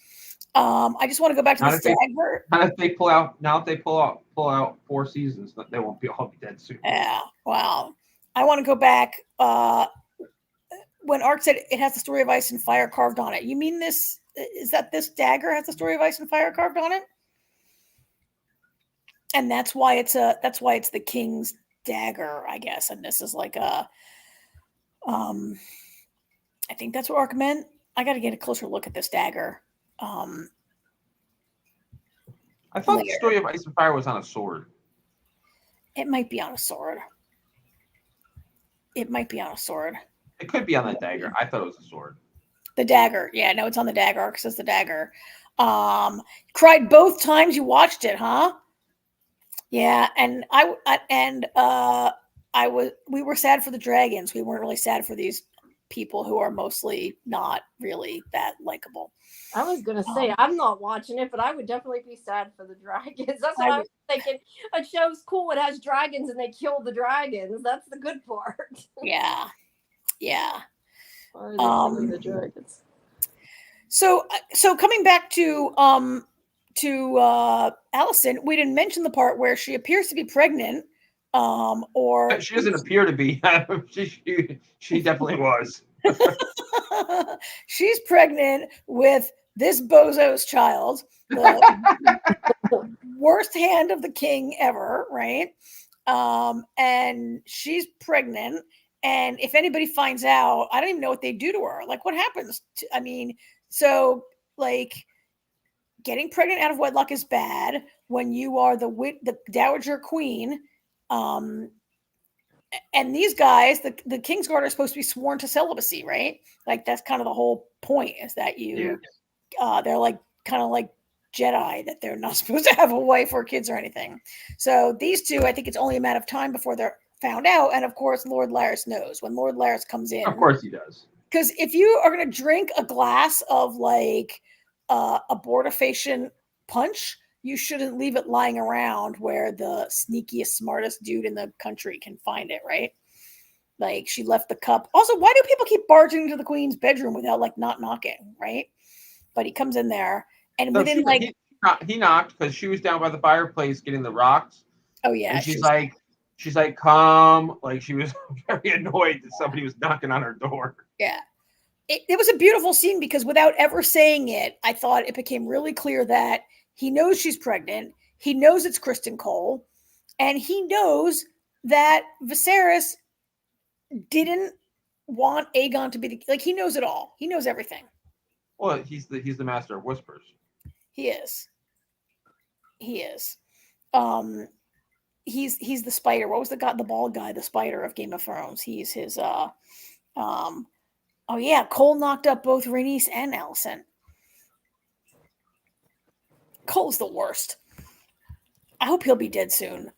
I just want to go back to the stagger. If they pull out 4 seasons, they won't be all be dead soon. Yeah, wow. I want to go back. When Ark said it has the story of ice and fire carved on it, you mean this? Is that this dagger has the story of ice and fire carved on it? And that's why it's the king's dagger, I guess. And this is like I think that's what Ark meant. I got to get a closer look at this dagger. I thought the story of ice and fire was on a sword. It might be on a sword. It could be on the dagger. I thought it was a sword. The dagger. Yeah, no, it's on the dagger. Ark says the dagger. Cried both times you watched it, huh? Yeah, and we were sad for the dragons. We weren't really sad for these people who are mostly not really that likable. I was gonna say I'm not watching it, but I would definitely be sad for the dragons. That's what I was thinking. A show's cool; it has dragons, and they kill the dragons. That's the good part. Yeah. The dragons. So coming back to Allison, we didn't mention the part where she appears to be pregnant. Or she doesn't appear to be. she definitely was. She's pregnant with this bozo's child, the worst hand of the king ever, right? And she's pregnant, and if anybody finds out, I don't even know what they do to her. Like, what happens? So like, getting pregnant out of wedlock is bad when you are the dowager queen. And these guys, the Kingsguard are supposed to be sworn to celibacy, right? Like that's kind of the whole point, is that they're like kind of like Jedi, that they're not supposed to have a wife or kids or anything. So these two, I think it's only a matter of time before they're found out. And of course, Lord Larys knows when Lord Larys comes in. Of course he does. Because if you are going to drink a glass of like abortifacient punch, you shouldn't leave it lying around where the sneakiest, smartest dude in the country can find it, right? Like, she left the cup. Also, why do people keep barging into the queen's bedroom without, like, not knocking, right? But he comes in there, and within, he knocked because she was down by the fireplace getting the rocks. Oh, yeah. And she's like, come. Like, she was very annoyed that somebody was knocking on her door. Yeah. It was a beautiful scene because without ever saying it, I thought it became really clear that he knows she's pregnant. He knows it's Kristen Cole. And he knows that Viserys didn't want Aegon to be like, he knows it all. He knows everything. Well, he's the master of whispers. He is. He is. Um, he's the spider. What was the bald guy, the spider of Game of Thrones? He's his oh yeah, Cole knocked up both Rhaenys and Alicent. Cole's the worst. I hope he'll be dead soon.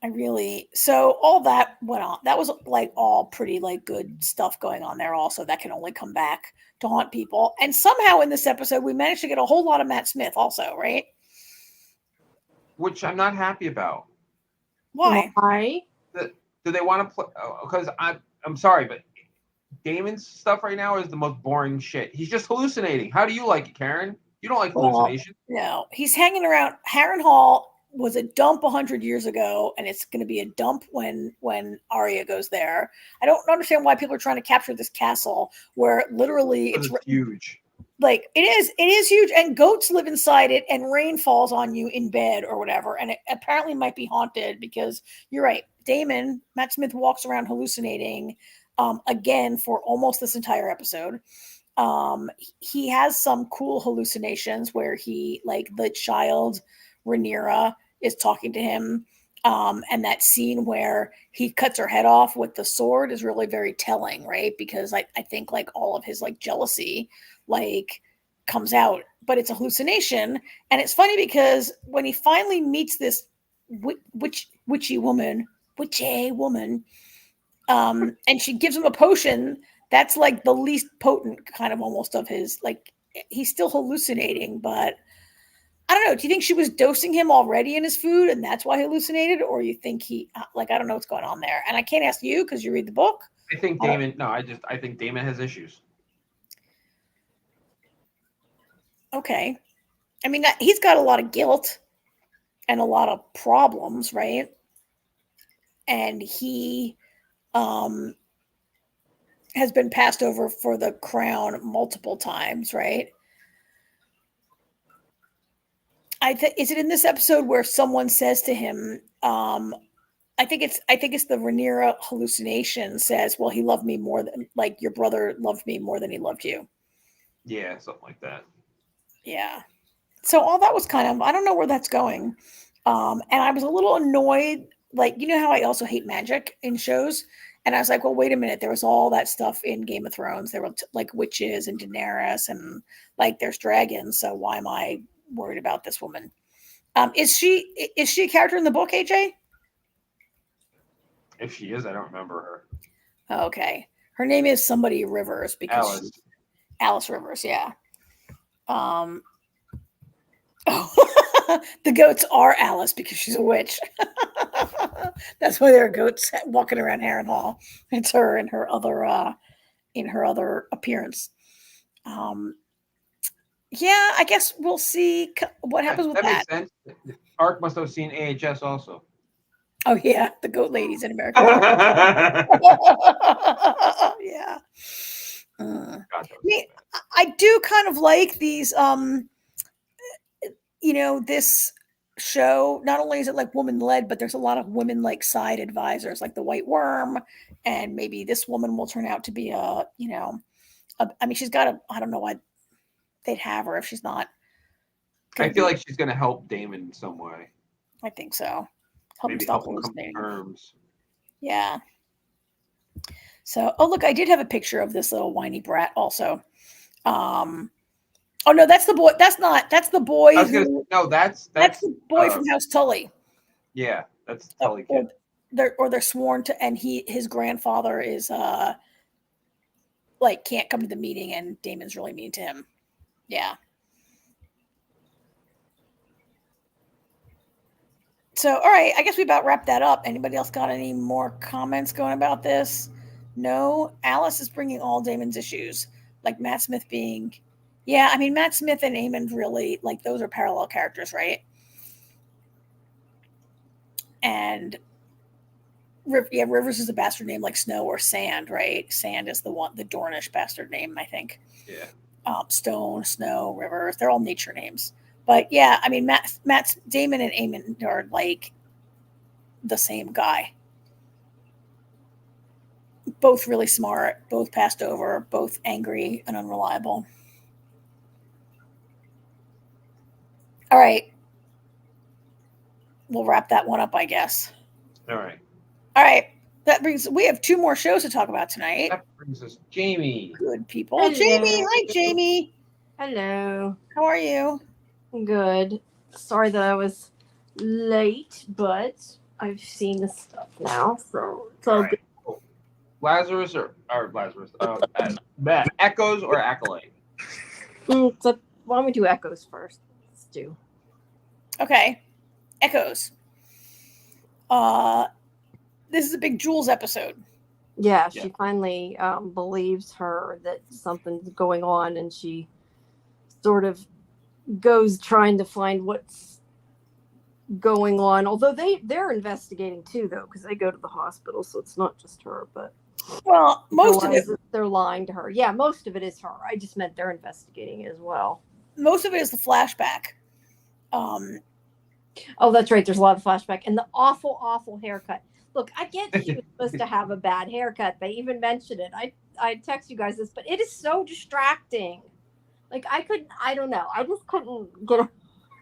So all that went on. That was like all pretty like good stuff going on there also that can only come back to haunt people. And somehow in this episode we managed to get a whole lot of Matt Smith also, right? Which I'm not happy about. Why? Do they want to play? Because I'm sorry, but Damon's stuff right now is the most boring shit. He's just hallucinating. How do you like it, Karen? You don't like hallucination? No, he's hanging around. Harrenhal was a dump 100 years ago, and it's going to be a dump when Arya goes there. I don't understand why people are trying to capture this castle where literally it's huge. Like it is huge, and goats live inside it, and rain falls on you in bed or whatever, and it apparently might be haunted because you're right. Matt Smith walks around hallucinating again for almost this entire episode. He has some cool hallucinations where he, like, the child Rhaenyra is talking to him, and that scene where he cuts her head off with the sword is really very telling, right? Because I think like all of his like jealousy like comes out, but it's a hallucination. And it's funny because when he finally meets this witchy woman, and she gives him a potion that's like the least potent kind of almost of his, like, he's still hallucinating, but I don't know. Do you think she was dosing him already in his food and that's why he hallucinated? Or you think he, like, I don't know what's going on there. And I can't ask you because you read the book. I think Damon, I think Damon has issues. Okay. I mean, he's got a lot of guilt and a lot of problems, right? And he has been passed over for the crown multiple times, right? Is it in this episode where someone says to him, I think it's the Rhaenyra hallucination says, well, he loved me more than, like, your brother loved me more than he loved you. Yeah, something like that. Yeah. So all that was kind of, I don't know where that's going. And I was a little annoyed. Like, you know how I also hate magic in shows? And I was like, well, wait a minute. There was all that stuff in Game of Thrones. There were like witches and Daenerys and like there's dragons. So why am I worried about this woman? Is she a character in the book, AJ? If she is, I don't remember her. Oh, okay. Her name is somebody Rivers because Alice Rivers. Yeah. The goats are Alice because she's a witch. That's why there are goats walking around Harrenhal. It's her in her other appearance. Yeah, I guess we'll see what happens with that. That makes sense. Ark must have seen AHS also. Oh yeah, the goat ladies in America. Yeah. I do kind of like these. This show, not only is it like woman led, but there's a lot of women like side advisors, like the White Worm, and maybe this woman will turn out to be I mean, she's got I don't know why they'd have her if she's not. I feel like she's going to help Damon in some way. I think so. Help him stop hallucinating. Terms. Yeah. So, oh look, I did have a picture of this little whiny brat also. Oh no, that's the boy. That's the boy. That's the boy from House Tully. Yeah, that's the Tully kid. They're sworn to, and his grandfather is like can't come to the meeting, and Damon's really mean to him. Yeah. So, all right, I guess we about wrapped that up. Anybody else got any more comments going about this? No. Alice is bringing all Damon's issues, like Matt Smith being. Yeah, I mean, Matt Smith and Aemond really, like, those are parallel characters, right? And Rivers is a bastard name like Snow or Sand, right? Sand is the Dornish bastard name, I think. Yeah. Stone, Snow, Rivers, they're all nature names. But yeah, I mean, Damon and Aemond are like the same guy. both really smart, both passed over, both angry and unreliable. All right. We'll wrap that one up, I guess. All right. All right. We have 2 more shows to talk about tonight. That brings us Jamie. Good people. Hello. Jamie. Hi, Jamie. Hello. How are you? Good. Sorry that I was late, but I've seen the stuff now, so it's all good. Cool. Lazarus or Lazarus? Echoes or Acolyte? So why don't we do Echoes first? Let's do. Okay. Echoes. This is a big Jules episode. Yeah, she finally believes her that something's going on, and she sort of goes trying to find what's going on. Although they're investigating too, though, because they go to the hospital, so it's not just her. But well, most of it they're lying to her. Yeah, most of it is her. I just meant they're investigating it as well. Most of it is the flashback. Oh, that's right. There's a lot of flashback and the awful haircut. Look, I get she was supposed to have a bad haircut. They even mentioned it. I text you guys this, but it is so distracting. Like I don't know. I just couldn't get it.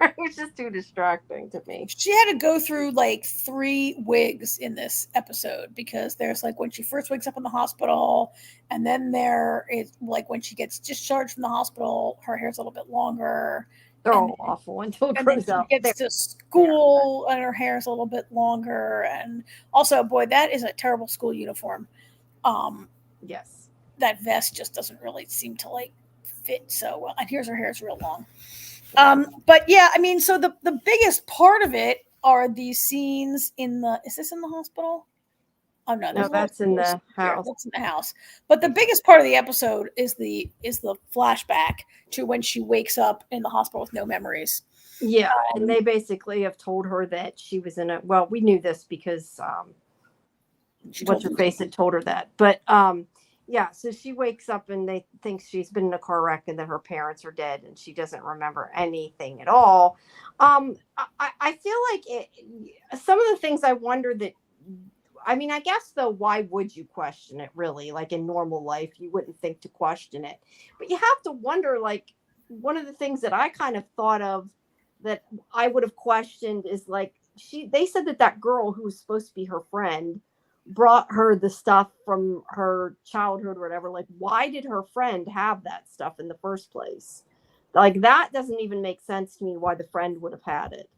It was just too distracting to me. She had to go through like 3 wigs in this episode because there's like when she first wakes up in the hospital, and then there is like when she gets discharged from the hospital, her hair's a little bit longer. They're all awful until it grows out. She gets to school and her hair's a little bit longer. And also, boy, that is a terrible school uniform. Yes. That vest just doesn't really seem to like fit so well. And here's her hair's real long. But yeah, I mean, so the biggest part of it are these scenes is this in the hospital? Oh no, that's in the house. That's in the house. But the biggest part of the episode is the flashback to when she wakes up in the hospital with no memories. Yeah, and they basically have told her that she was in a. Well, we knew this because what's her face had told her that. But yeah, so she wakes up and they think she's been in a car wreck and that her parents are dead and she doesn't remember anything at all. I feel like some of the things I wonder that. I mean, I guess, though, why would you question it, really? Like, in normal life, you wouldn't think to question it. But you have to wonder, like, one of the things that I kind of thought of that I would have questioned is, like, they said that girl who was supposed to be her friend brought her the stuff from her childhood or whatever. Like, why did her friend have that stuff in the first place? Like, that doesn't even make sense to me why the friend would have had it.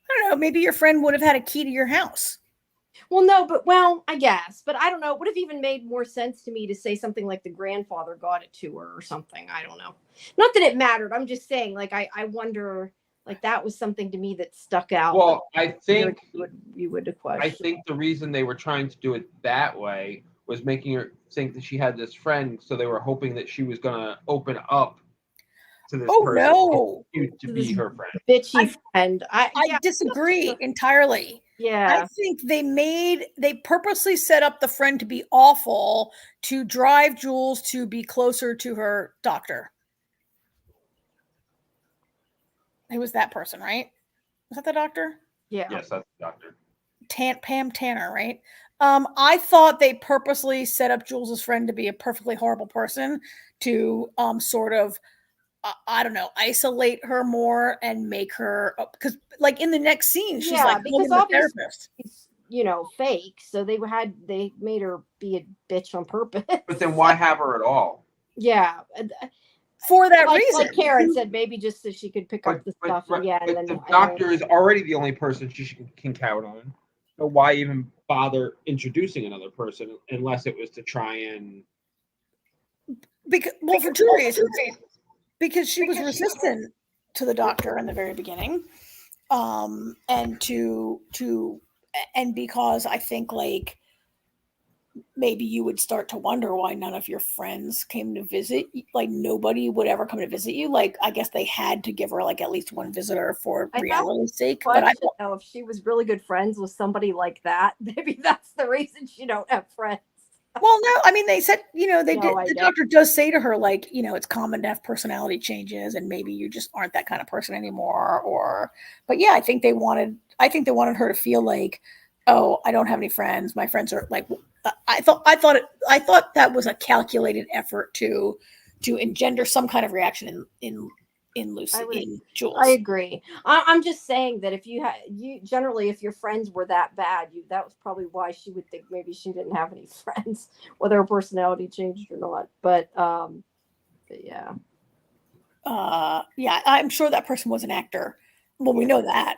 I don't know. Maybe your friend would have had a key to your house. Well, no, but I guess, but I don't know. It would have even made more sense to me to say something like the grandfather got it to her or something. I don't know. Not that it mattered. I'm just saying, like, I wonder, like, that was something to me that stuck out. Well, I think you would question. I think the reason they were trying to do it that way was making her think that she had this friend, so they were hoping that she was going to open up to this person to be her friend. Bitchy friend. I disagree entirely. Yeah. I think they purposely set up the friend to be awful to drive Jules to be closer to her doctor. It was that person, right? Was that the doctor? Yeah. Yes, that's the doctor. Pam Tanner, right? I thought they purposely set up Jules's friend to be a perfectly horrible person to sort of I don't know, isolate her more and make her because like in the next scene, she's like because obviously it's fake. So they made her be a bitch on purpose. But then why have her at all? Yeah. For that reason. Like Karen said, maybe just so she could pick up the stuff. And then the doctor is already the only person she can count on. So why even bother introducing another person unless it was to try and for 2 reasons. Because she was resistant to the doctor in the very beginning, and because I think like maybe you would start to wonder why none of your friends came to visit. Like nobody would ever come to visit you. Like I guess they had to give her like at least one visitor for reality's sake. But I don't know if she was really good friends with somebody like that. Maybe that's the reason she don't have friends. Well, no, I mean, they said, the doctor does say to her, like, it's common to have personality changes and maybe you just aren't that kind of person anymore. But yeah, I think they wanted her to feel like, oh, I don't have any friends. My friends are like, I thought that was a calculated effort to engender some kind of reaction in Lucy, in Jules. I agree. I'm just saying that if you generally, if your friends were that bad, that was probably why she would think maybe she didn't have any friends, whether her personality changed or not. But yeah. Yeah, I'm sure that person was an actor. Well, we know that.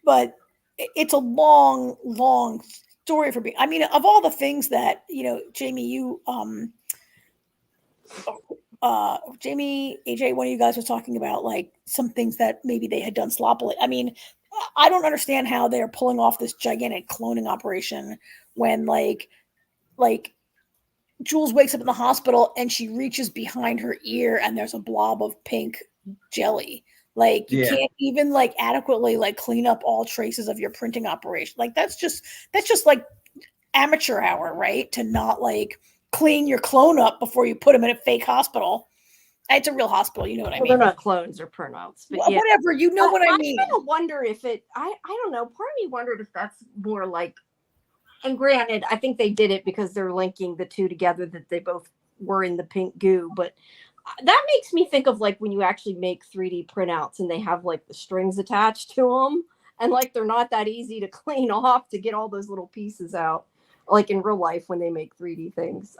But it's a long story for me. I mean, of all the things that, Jamie, Jamie, AJ, one of you guys was talking about, like, some things that maybe they had done sloppily. I mean, I don't understand how they're pulling off this gigantic cloning operation when, like Jules wakes up in the hospital and she reaches behind her ear and there's a blob of pink jelly. Like, you can't even, like, adequately, like, clean up all traces of your printing operation. Like, that's just like amateur hour, right? To not, like, clean your clone up before you put him in a fake hospital. It's a real hospital, you know what I mean? They're not clones or printouts, but yeah. Whatever, you know what I mean. I kind of wonder if I don't know. Part of me wondered if that's more like, and granted, I think they did it because they're linking the two together, that they both were in the pink goo, but that makes me think of, like, when you actually make 3D printouts and they have, like, the strings attached to them, and, like, they're not that easy to clean off to get all those little pieces out, like in real life when they make 3D things.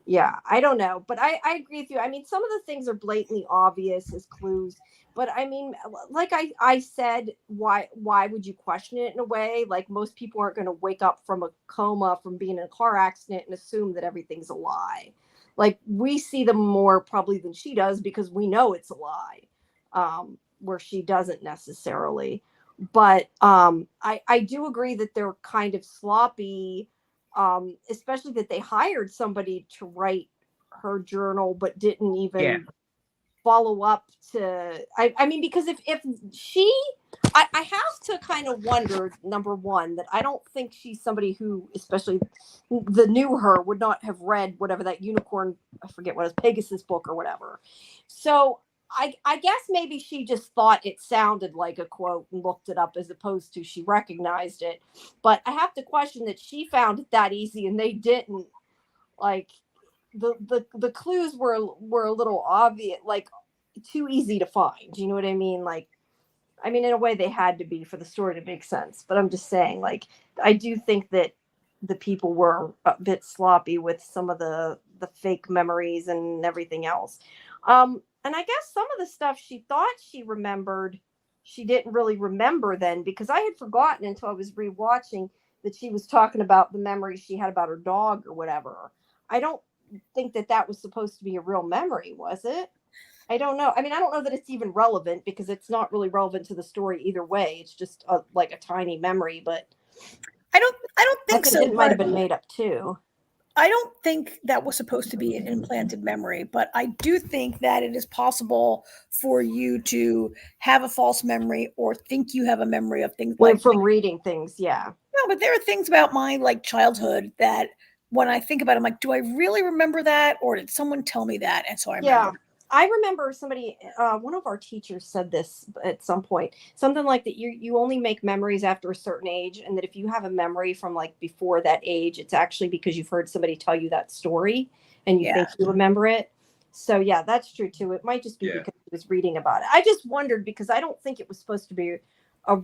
Yeah, I don't know, but I agree with you. I mean, some of the things are blatantly obvious as clues, but I mean, like I said, why would you question it in a way? Like, most people aren't going to wake up from a coma from being in a car accident and assume that everything's a lie. Like, we see them more probably than she does because we know it's a lie, where she doesn't necessarily. But I do agree that they're kind of sloppy, especially that they hired somebody to write her journal but didn't even follow up to. I mean, because if she, I have to kind of wonder, number one, that I don't think she's somebody who, especially the new her, would not have read whatever that unicorn, I forget what it was, Pegasus book or whatever. So I guess maybe she just thought it sounded like a quote and looked it up, as opposed to she recognized it. But I have to question that she found it that easy and they didn't. Like, the clues were a little obvious, like, too easy to find. You know what I mean? Like, I mean, in a way they had to be for the story to make sense. But I'm just saying, like, I do think that the people were a bit sloppy with some of the fake memories and everything else. And I guess some of the stuff she thought she remembered, she didn't really remember then, because I had forgotten until I was rewatching that she was talking about the memories she had about her dog or whatever. I don't think that was supposed to be a real memory, was it? I don't know. I mean, I don't know that it's even relevant, because it's not really relevant to the story either way. It's just like a tiny memory, but I don't think so. It might have been made up too. I don't think that was supposed to be an implanted memory, but I do think that it is possible for you to have a false memory or think you have a memory of things from reading things. Yeah. No, but there are things about my, like, childhood that when I think about it, I'm like, do I really remember that, or did someone tell me that? And so I remember. Yeah. I remember somebody, one of our teachers said this at some point, something like that. You only make memories after a certain age. And that if you have a memory from, like, before that age, it's actually because you've heard somebody tell you that story and you think you remember it. So yeah, that's true too. It might just be because he was reading about it. I just wondered, because I don't think it was supposed to be a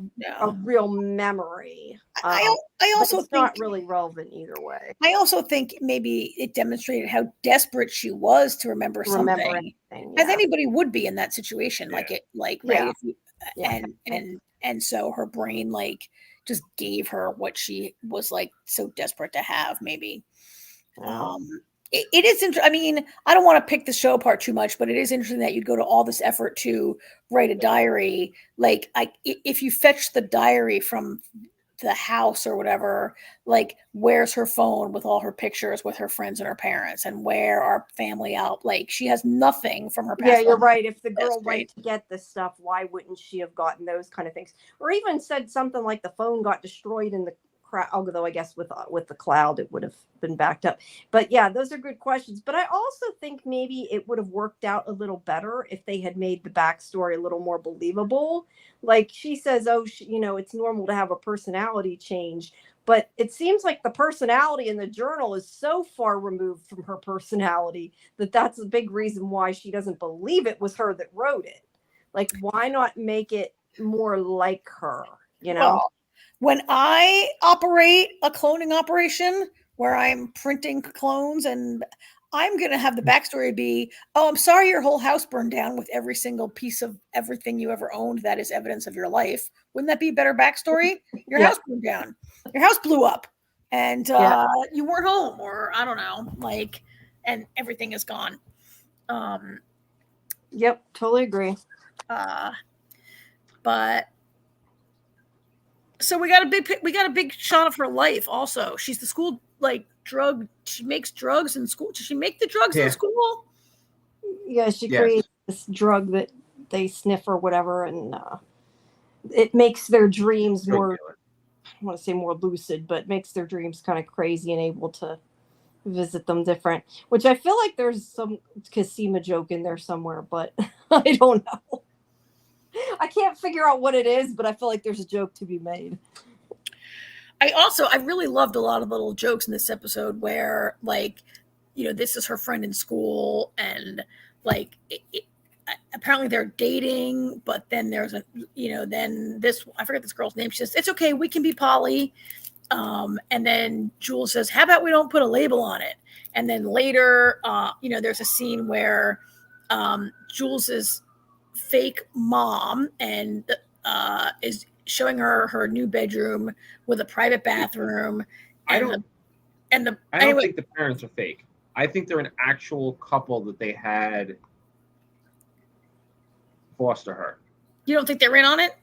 real memory. I also think not really relevant either way. I also think maybe it demonstrated how desperate she was to remember something, as anybody would be in that situation. Like, it, like, right? And so her brain, like, just gave her what she was, like, so desperate to have. Maybe. It is interesting. I mean, I don't want to pick the show apart too much, but it is interesting that you'd go to all this effort to write a diary. Like, if you fetch the diary from the house or whatever, like, where's her phone with all her pictures with her friends and her parents, and where are family out? Like, she has nothing from her past. Yeah, you're right. If the girl went to get this stuff, why wouldn't she have gotten those kind of things? Or even said something like the phone got destroyed in the crowd, although I guess with the cloud it would have been backed up. But yeah, those are good questions. But I also think maybe it would have worked out a little better if they had made the backstory a little more believable. Like she says, oh, it's normal to have a personality change. But it seems like the personality in the journal is so far removed from her personality that that's a big reason why she doesn't believe it was her that wrote it. Like, why not make it more like her, Well, when I operate a cloning operation where I'm printing clones, and I'm going to have the backstory be, oh, I'm sorry your whole house burned down with every single piece of everything you ever owned that is evidence of your life. Wouldn't that be a better backstory? Your house burned down. Your house blew up and you weren't home, or I don't know, like, and everything is gone. Yep, totally agree. But so we got a big shot of her life. Also, she's the school drug. She makes drugs in school. Does she make the drugs in school? Yeah, she creates this drug that they sniff or whatever, and it makes their dreams more. I want to say more lucid, but makes their dreams kind of crazy and able to visit them different. Which I feel like there's some Casima joke in there somewhere, but I don't know. I can't figure out what it is, but I feel like there's a joke to be made. I really loved a lot of little jokes in this episode where, this is her friend in school, and apparently they're dating, but then there's then this, I forget this girl's name. She says, it's okay, we can be poly. And then Jules says, how about we don't put a label on it? And then later, there's a scene where Jules's fake mom and is showing her new bedroom with a private bathroom. I don't think the parents are fake. I think they're an actual couple that they had foster her. You don't think they're in on it?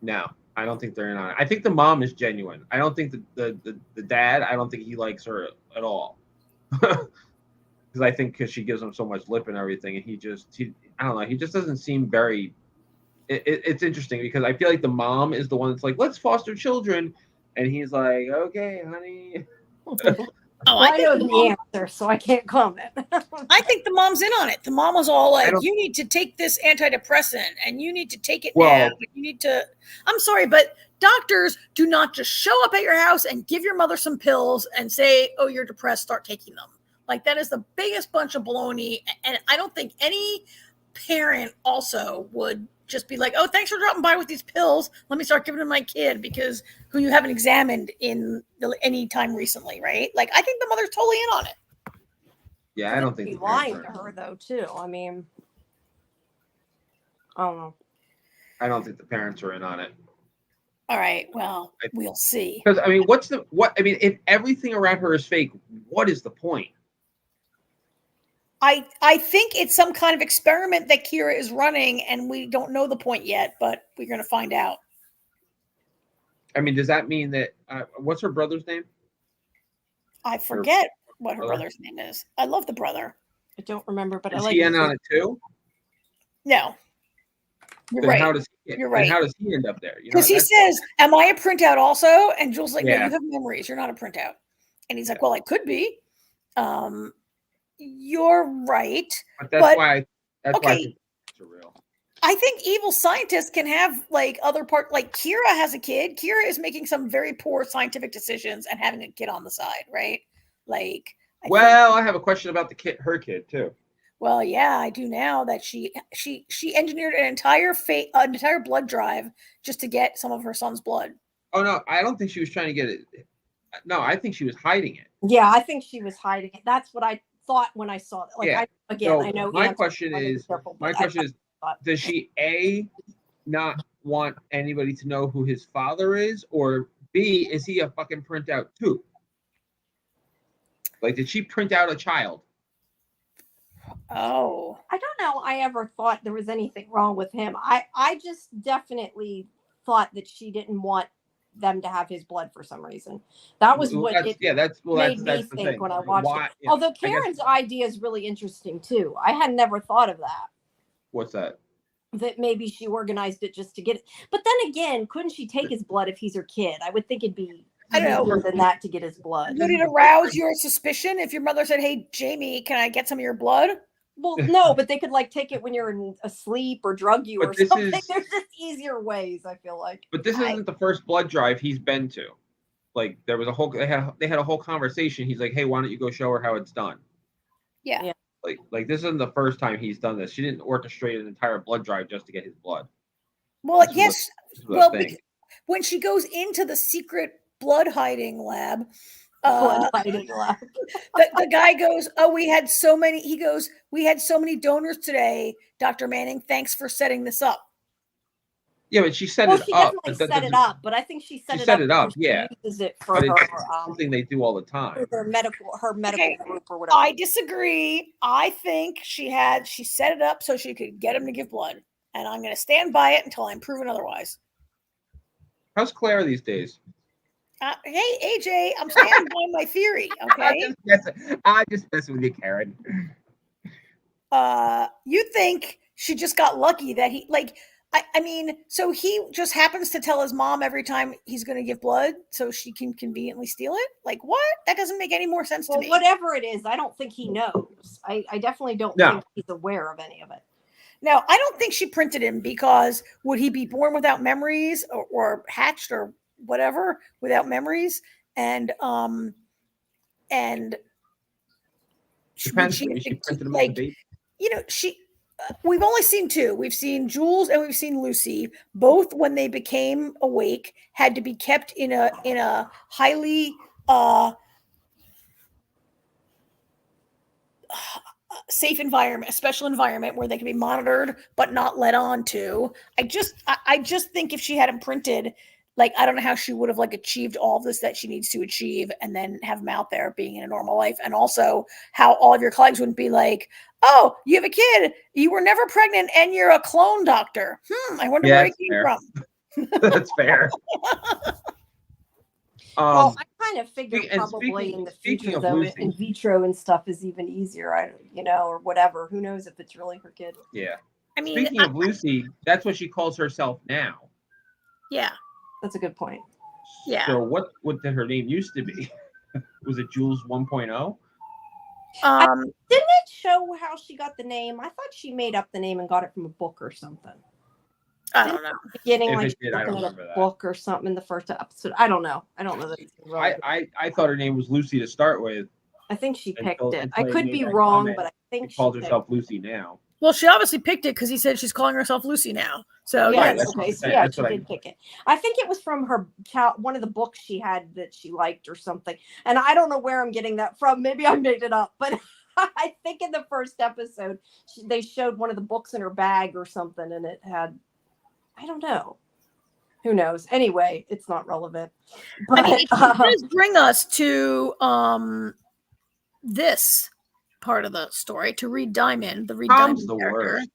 No, I don't think they're in on it. I think the mom is genuine. I don't think the dad, I don't think he likes her at all. Because I think because she gives him so much lip and everything, and he I don't know, he just doesn't seem very. It's interesting because I feel like the mom is the one that's like, let's foster children, and he's like, okay, honey. I know the answer, so I can't comment. I think the mom's in on it. The mom was all like, you need to take this antidepressant and you need to take it now. You need to. I'm sorry, but doctors do not just show up at your house and give your mother some pills and say, oh, you're depressed, start taking them. Like, that is the biggest bunch of baloney. And I don't think any parent also would just be like, oh, thanks for dropping by with these pills. Let me start giving them to my kid because who you haven't examined in any time recently, right? Like, I think the mother's totally in on it. Yeah, I don't think he's lying to her though, too. I mean, I don't know. I don't think the parents are in on it. All right, well, we'll see. Because I mean, if everything around her is fake, what is the point? I think it's some kind of experiment that Kira is running, and we don't know the point yet, but we're going to find out. I mean, does that mean that what's her brother's name? I forget what her brother's name is. I love the brother. I don't remember, but is I like. Is he in on it too? No. You're right. You're right. How does he end up there? Because he says, "Am I a printout also?" And Jules like, "No, you have memories. You're not a printout." And he's like, "Well, I could be." You're right. But that's why I think it's real. I think evil scientists can have other part. Like Kira has a kid. Kira is making some very poor scientific decisions and having a kid on the side, right? I have a question about her kid too. Well, yeah, I do now that she engineered an entire blood drive just to get some of her son's blood. Oh no, I don't think she was trying to get it. No, I think she was hiding it. Yeah, I think she was hiding it. That's what I thought when I saw it. I know. My question is, does she not want anybody to know who his father is, or B, is he a fucking printout too? Like, did she print out a child? Oh, I don't know. I ever thought there was anything wrong with him. I just definitely thought that she didn't want them to have his blood for some reason. That was what made me think when I watched it. Yeah, although Karen's idea is really interesting too. I had never thought of that. What's that? That maybe she organized it just to get it. But then again, couldn't she take his blood if he's her kid? I would think it'd be I don't know. easier than that to get his blood. Would it arouse your suspicion if your mother said, "Hey, Jamie, can I get some of your blood?" Well, no, but they could like take it when you're asleep or drug you But or this something. is- There's just easier ways, I feel like. But this isn't the first blood drive he's been to. Like there was a whole they had a whole conversation. He's like, "Hey, why don't you go show her how it's done?" Yeah. Yeah. Like this isn't the first time he's done this. She didn't orchestrate an entire blood drive just to get his blood. Well, This was yes. This was a Well, thing. when she goes into the secret blood hiding lab, Blood hiding lab. the guy goes, "Oh, we had so many." He goes, "We had so many donors today, Dr. Manning. Thanks for setting this up." Yeah, but she set Well, it she up. definitely but that set it doesn't- up, but I think she set it up. Because yeah. she uses it for But her, it's something they do all the time. her medical Okay, group or whatever. I disagree. I think she set it up so she could get him to give blood, and I'm going to stand by it until I'm proven otherwise. How's Claire these days? Hey, AJ, I'm standing by my theory. Okay. I just mess with you, Karen. You think she just got lucky that he like. I mean, so he just happens to tell his mom every time he's going to give blood so she can conveniently steal it? Like, what? That doesn't make any more sense to me. Whatever it is, I don't think he knows. I definitely don't think he's aware of any of it. No, I don't think she printed him because would he be born without memories or hatched or whatever without memories? And Depends. she Printed him like, as a baby. you know, we've only seen two. We've seen Jules and we've seen Lucy. Both, when they became awake, had to be kept in a highly safe environment, a special environment where they can be monitored but not let on to. I just think if she had him printed, like, I don't know how she would have like achieved all this that she needs to achieve and then have him out there being in a normal life. And also how all of your colleagues wouldn't be like, "Oh, you have a kid, you were never pregnant and you're a clone doctor. I wonder where he came from." That's fair. Well, I kind of figure and probably in the future, of though, Lucy. in vitro and stuff is even easier, or whatever. Who knows if it's really her kid? Yeah. I mean, Speaking of Lucy, that's what she calls herself now. Yeah. That's a good point. Yeah. So what did her name used to be? Was it Jules 1.0? Didn't it show how she got the name? I thought she made up the name and got it from a book or something. I don't know. Beginning, If like it did, I don't remember that. book or something in the first episode. I don't know. I don't know that. It's I thought her name was Lucy to start with. I think she picked Until- it. until I he could made be that wrong, comment. but I think She calls picked herself Lucy now. Well, she obviously picked it because he said she's calling herself Lucy now. So Yeah, Right, that's what okay. I'm So saying. yeah, That's she what I did pick it. I think it was from her one of the books she had that she liked or something. And I don't know where I'm getting that from. Maybe I made it up, but I think in the first episode they showed one of the books in her bag or something, and it had, I don't know. Who knows? Anyway, it's not relevant. But I mean, it does bring us to this part of the story, to Reed Diamond, the Reed Tom's Diamond the character. worst.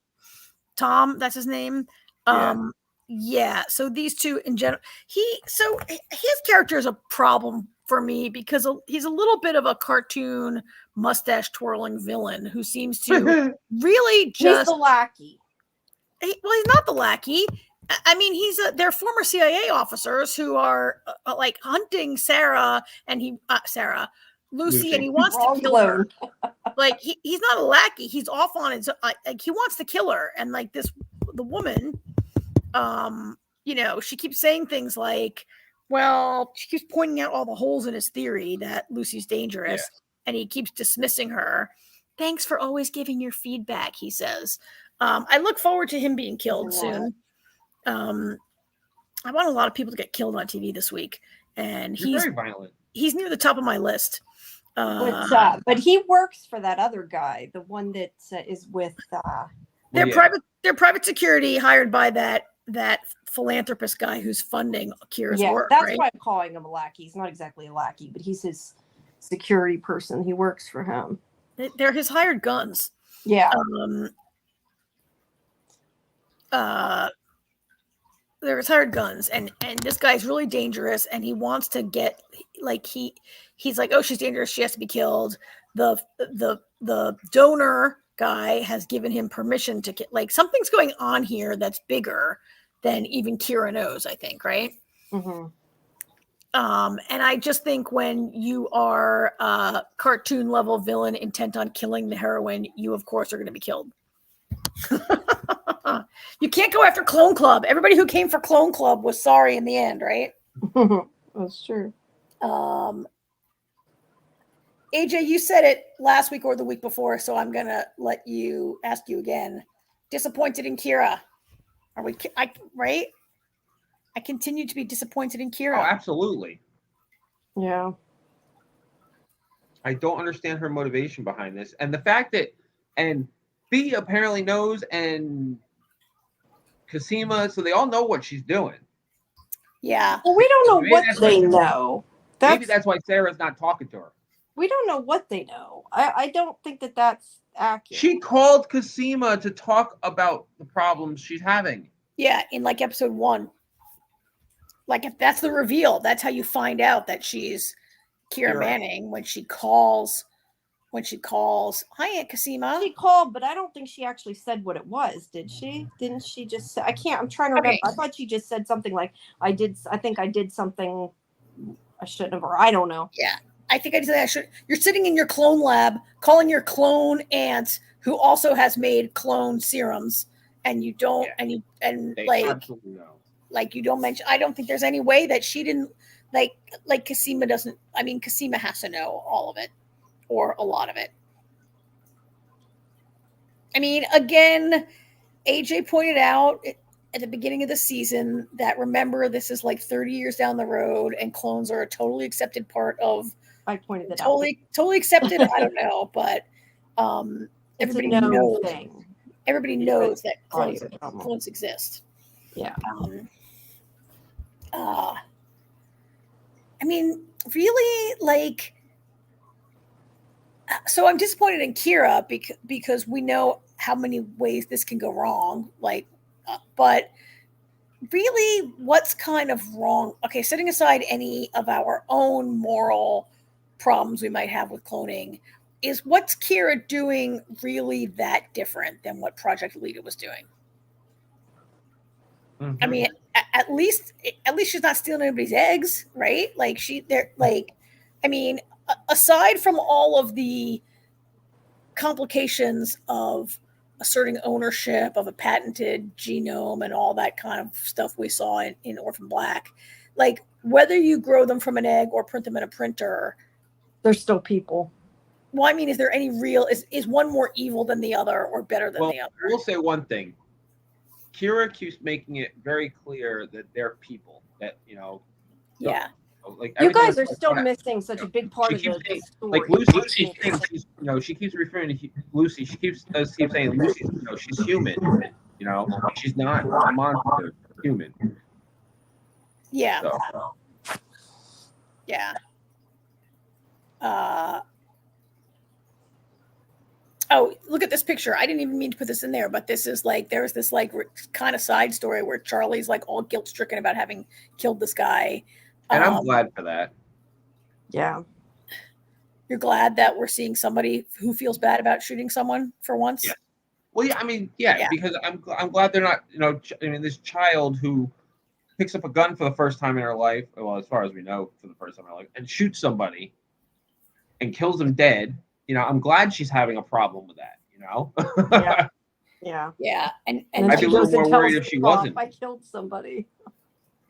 Tom, that's his name. Yeah. So these two in general, his character is a problem for me because he's a little bit of a cartoon mustache twirling villain who seems to really just he's the lackey. He's not the lackey. I mean, they're former CIA officers who are like hunting Lucy, and he wants to kill her. Like he's not a lackey. He's off on his like he wants to kill her, and like the woman, she keeps saying things like, well, she keeps pointing out all the holes in his theory that Lucy's dangerous, and he keeps dismissing her. "Thanks for always giving your feedback," he says. I look forward to him being killed soon. I want a lot of people to get killed on TV this week, and he's very violent. He's near the top of my list. But he works for that other guy, the one that is with. They're private security hired by that philanthropist guy who's funding Kira's work. That's why I'm calling him a lackey. He's not exactly a lackey, but he's his security person. He works for him. They're his hired guns. Yeah. There's hired guns, and this guy's really dangerous, and he wants to get like he's like, "Oh, she's dangerous, she has to be killed." The donor guy has given him permission to get, like, something's going on here that's bigger than even Kira knows, I think, right? Mm-hmm. And I just think when you are a cartoon level villain intent on killing the heroine, you of course are going to be killed. You can't go after Clone Club. Everybody who came for Clone Club was sorry in the end, right? That's true. AJ, you said it last week or the week before, so I'm gonna ask you again. Disappointed in Kira? Are we? Right? I continue to be disappointed in Kira. Oh, absolutely. Yeah. I don't understand her motivation behind this, and the fact that B apparently knows, and Cosima, so they all know what she's doing. Yeah. Well, we don't know what they know. Maybe that's why Sarah's not talking to her. We don't know what they know. I don't think that that's accurate. She called Cosima to talk about the problems she's having. Yeah, in like episode 1. Like if that's the reveal, that's how you find out that she's Kira Manning when she calls. Hi, Aunt Cosima. She called, but I don't think she actually said what it was. Did she? Didn't she just say? I'm trying to remember. I thought she just said something like, I think I did something I shouldn't have, or I don't know. Yeah. I think I said you're sitting in your clone lab calling your clone aunt who also has made clone serums, and you don't you don't mention. I don't think there's any way that she didn't like Cosima doesn't. I mean, Cosima has to know all of it or a lot of it. I mean, again, AJ pointed out at the beginning of the season that remember this is like 30 years down the road, and clones are a totally accepted part of. I pointed that out. Totally accepted. I don't know, but everybody knows. Everybody knows that clones exist. Yeah. I mean, really, like. So I'm disappointed in Kira because we know how many ways this can go wrong. Like, but really, what's kind of wrong? Okay, setting aside any of our own moral problems we might have with cloning, is what's Kira doing really that different than what Project Alita was doing? Mm-hmm. I mean, at least she's not stealing anybody's eggs, right? Like I mean, aside from all of the complications of asserting ownership of a patented genome and all that kind of stuff we saw in Orphan Black, like whether you grow them from an egg or print them in a printer, they're still people. Well, I mean, is there any real is one more evil than the other or better than the other? We'll say one thing. Kira keeps making it very clear that they're people. That Yeah. Like you guys are still missing such a big part of the story. Like Lucy, she keeps referring to Lucy. She keeps saying Lucy. She's human. She's not a monster. Human. Yeah. So. Yeah. Oh, look at this picture. I didn't even mean to put this in there, but this is like there's this like kind of side story where Charlie's like all guilt stricken about having killed this guy. And I'm glad for that. Yeah. You're glad that we're seeing somebody who feels bad about shooting someone for once? Yeah. Well, yeah, I mean, yeah. Because I'm glad they're not, I mean, this child who picks up a gun for the first time in her life, well, as far as we know, for the first time in her life, and shoots somebody and kills them dead. I'm glad she's having a problem with that, Yeah. Yeah. Yeah. And I'd be a little more worried if she wasn't. I killed somebody.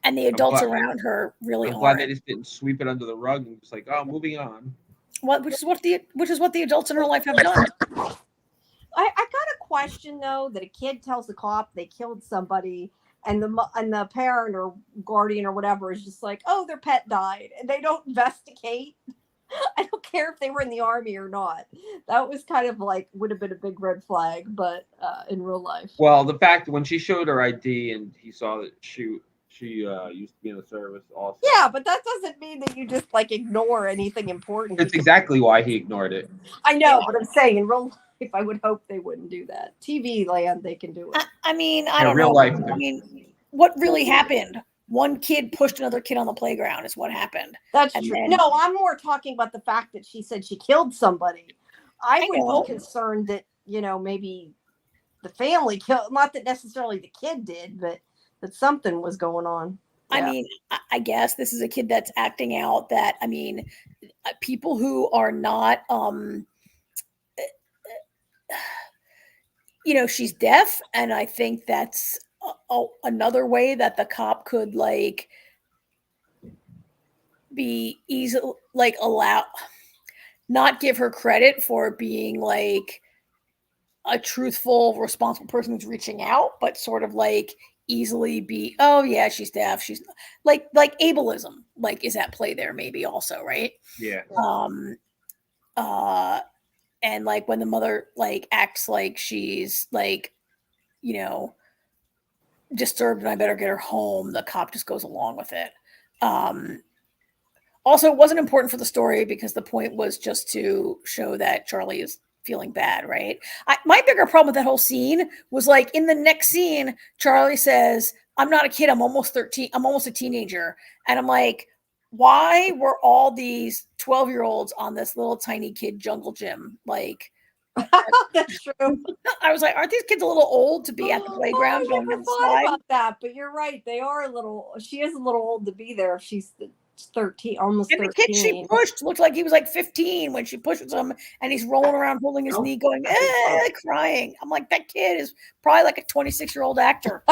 And the adults around her really I'm glad they just didn't sweep it under the rug and just like, oh, moving on. Which is what the adults in her life have done. I got a question though that a kid tells the cop they killed somebody, and the parent or guardian or whatever is just like, oh, their pet died, and they don't investigate. I don't care if they were in the army or not. That was kind of like would have been a big red flag, but in real life. Well, the fact when she showed her ID and he saw that she used to be in the service also. Yeah, but that doesn't mean that you just like ignore anything important. That's exactly why he ignored it. I know, but I'm saying in real life, I would hope they wouldn't do that. TV land, they can do it. I mean, I don't know. Real life. I mean, what really happened? One kid pushed another kid on the playground is what happened. That's true. No, I'm more talking about the fact that she said she killed somebody. I would be concerned that, maybe the family killed, not that necessarily the kid did, but that something was going on. I mean, I guess this is a kid that's acting out that, I mean, people who are not, she's deaf. And I think that's another way that the cop could like be easy, like not give her credit for being like a truthful, responsible person who's reaching out, but sort of like easily be, oh yeah, she's deaf. She's like ableism, like is at play there maybe also, right? Yeah. And like when the mother like acts like she's like, disturbed and I better get her home, the cop just goes along with it. Also, it wasn't important for the story because the point was just to show that Charlie is feeling bad, right? My bigger problem with that whole scene was like in the next scene, Charlie says, I'm not a kid, I'm almost 13, I'm almost a teenager. And I'm like, why were all these 12-year-olds on this little tiny kid jungle gym? Like, that's true. I was like, aren't these kids a little old to be at the playground? I never thought about that, but you're right. They are a little. She is a little old to be there if she's 13, almost 13. And the kid she pushed looked like he was like 15 when she pushes him, and he's rolling around holding his knee, going, crying. I'm like, that kid is probably like a 26-year-old actor.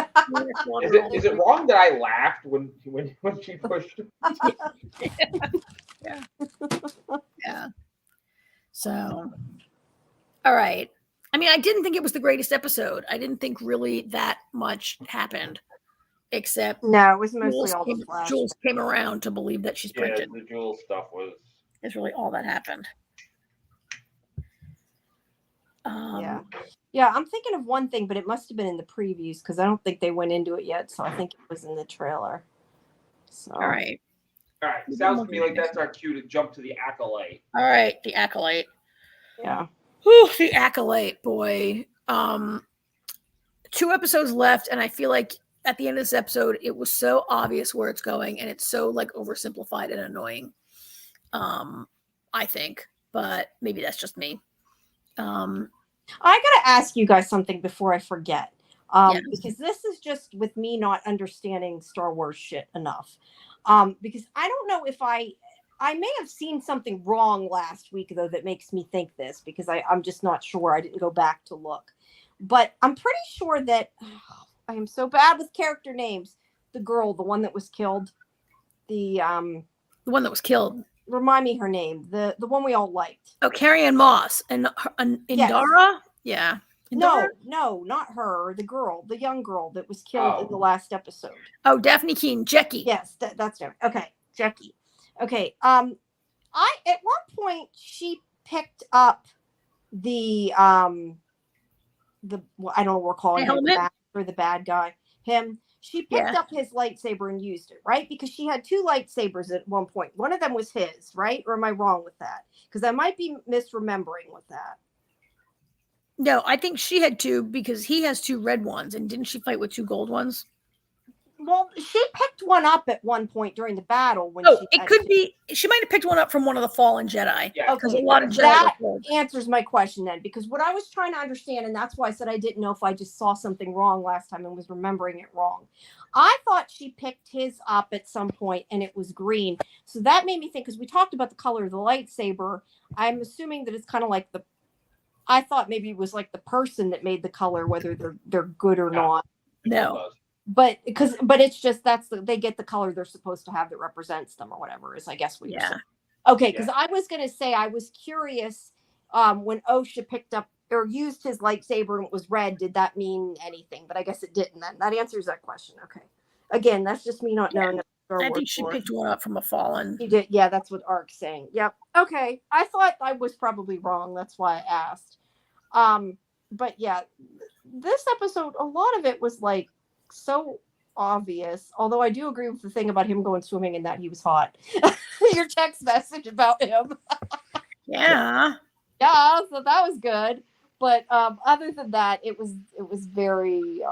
Is it wrong that I laughed when she pushed him? Yeah. Yeah. So, all right. I mean, I didn't think it was the greatest episode. I didn't think really that much happened, except no, it was mostly all the flash. Jules came around to believe that she's pregnant. The Jules stuff is really all that happened. Yeah. I'm thinking of one thing, but it must have been in the previews because I don't think they went into it yet. So I think it was in the trailer. So all right. Sounds to me like that's our cue to jump to the Acolyte. All right, the Acolyte. Yeah. Whew, the Acolyte, boy. 2 episodes left, and I feel like at the end of this episode, it was so obvious where it's going, and it's so like oversimplified and annoying. I think, but maybe that's just me. I gotta ask you guys something before I forget. Because this is just with me not understanding Star Wars shit enough. Because I don't know if I may have seen something wrong last week, though, that makes me think this, because I'm just not sure. I didn't go back to look. But I'm pretty sure that I am so bad with character names. The girl, the one that was killed. The one that was killed. Remind me her name. The one we all liked. Oh, Carrie-Anne Moss. And Indara? Yes. Yeah. Indara? No, not her. The girl, the young girl that was killed in the last episode. Oh, Daphne Keane. Jackie. Yes, that's her. Okay, Jackie. Okay. I at one point she picked up the I don't know what we're calling him, the bad guy. Him. She picked up his lightsaber and used it, right? Because she had 2 lightsabers at one point. One of them was his, right? Or am I wrong with that? Because I might be misremembering with that. No, I think she had 2 because he has 2 red ones, and didn't she fight with 2 gold ones? Well, she picked one up at one point during the battle. It could be. She might have picked one up from one of the fallen Jedi. Yeah, because a lot of Jedi. That answers my question then, because what I was trying to understand, and that's why I said I didn't know if I just saw something wrong last time and was remembering it wrong. I thought she picked his up at some point and it was green. So that made me think, because we talked about the color of the lightsaber, I'm assuming that it's kind of like I thought maybe it was like the person that made the color, whether they're good or not. No. But it's just they get the color they're supposed to have that represents them or whatever is, I guess, what you're saying. Okay, because I was going to say, I was curious when Osha picked up or used his lightsaber and it was red, did that mean anything? But I guess it didn't then. That answers that question. Okay. Again, that's just me not knowing. I think she picked one up from a fallen. She did. Yeah, that's what Ark's saying. Yep. Okay. I thought I was probably wrong. That's why I asked. But yeah, this episode, a lot of it was like, so obvious, although I do agree with the thing about him going swimming and that he was hot. Your text message about him. Yeah, so that was good, but other than that, it was very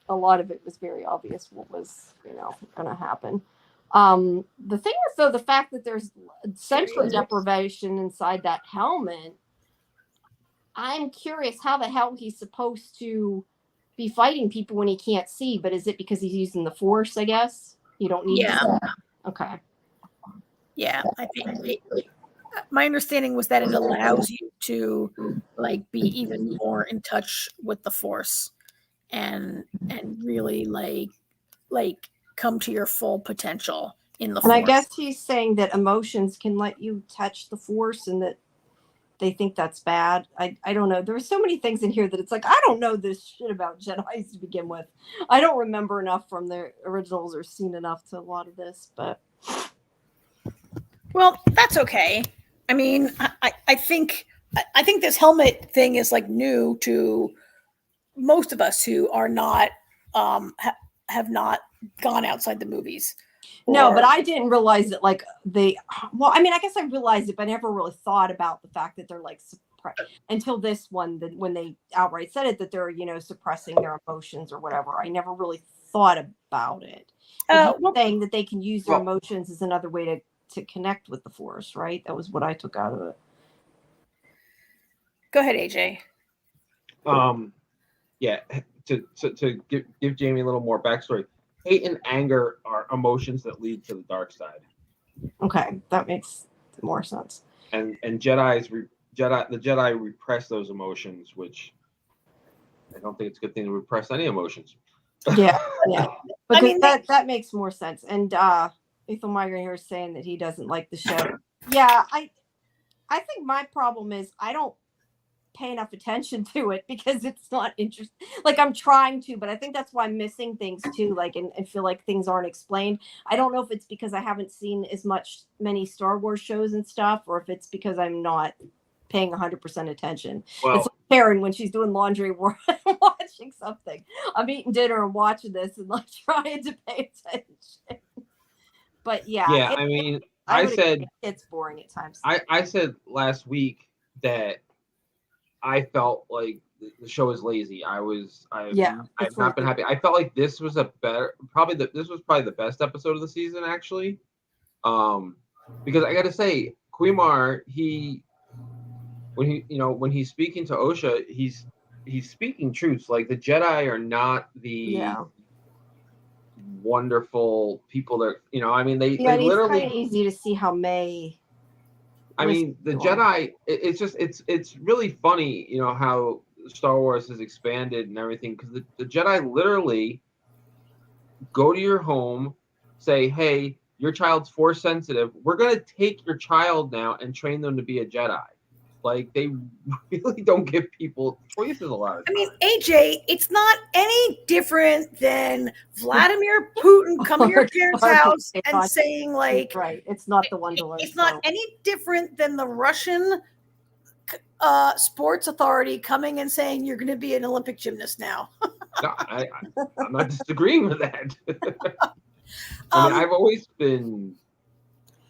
a lot of it was very obvious what was gonna happen. The thing is, though, the fact that there's sensory deprivation inside that helmet, I'm curious how the hell he's supposed to be fighting people when he can't see, but is it because he's using the Force, I guess? You don't need to. Okay. Yeah, I think my understanding was that it allows you to like be even more in touch with the Force and really like come to your full potential in the And I Force. guess he's saying that emotions can let you touch the Force and that they think that's bad. I don't know. There were so many things in here that it's like, I don't know this shit about Jedi's to begin with. I don't remember enough from the originals or seen enough to a lot of this, but. Well, that's okay. I mean, I think this helmet thing is like new to most of us who are not have not gone outside the movies. No, but I didn't realize that like well, I mean, I guess I realized it, but I never really thought about the fact that they're like until this one, that when they outright said it, that they're, suppressing their emotions or whatever. I never really thought about it. Saying that they can use their emotions as another way to connect with the Force, right? That was what I took out of it. Go ahead, AJ. Yeah, to give Jamie a little more backstory. Hate and anger are emotions that lead to the dark side. Okay, that makes more sense. And the Jedi repress those emotions, which I don't think it's a good thing to repress any emotions. Yeah. Because I mean, that makes more sense. And Ethel Migrant here is saying that he doesn't like the show. Yeah, I think my problem is I don't pay enough attention to it because it's not interesting. Like I'm trying to, but I think that's why I'm missing things too. Like and feel like things aren't explained. I don't know if it's because I haven't seen many Star Wars shows and stuff, or if it's because I'm not paying 100% attention. Well, it's like Karen when she's doing laundry, watching something. I'm eating dinner and watching this and like trying to pay attention. But yeah, I mean, I said it's boring at times. I said last week that I felt like the show is lazy. I've not been happy. I felt like this was probably the best episode of the season, actually. Because I got to say, Quimar, when he's speaking to Osha, he's speaking truths. Like the Jedi are not the wonderful people that I mean they literally. It's kind of easy to see how May. I mean, the Jedi, it's really funny, how Star Wars has expanded and everything, because the Jedi literally go to your home, say, hey, your child's Force sensitive. We're going to take your child now and train them to be a Jedi. Like, they really don't give people choices a lot of times. I mean, AJ, it's not any different than Vladimir Putin coming to your parents' house and saying, like... Right, it's not the one to learn. It's not any different than the Russian sports authority coming and saying, you're going to be an Olympic gymnast now. No, I'm not disagreeing with that. I mean, I've always been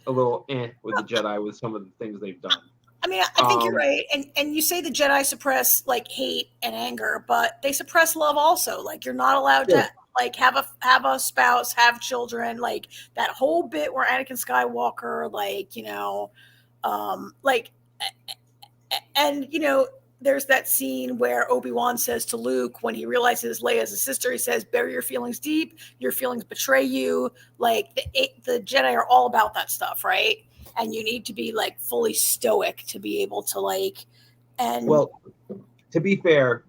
a little with the Jedi with some of the things they've done. I mean, I think you're right. And you say the Jedi suppress like hate and anger, but they suppress love also. Like you're not allowed to like have a spouse, have children, like that whole bit where Anakin Skywalker, there's that scene where Obi-Wan says to Luke when he realizes Leia's a sister, he says, bury your feelings deep, your feelings betray you. Like the Jedi are all about that stuff, right? And you need to be like fully stoic to be able to well, to be fair,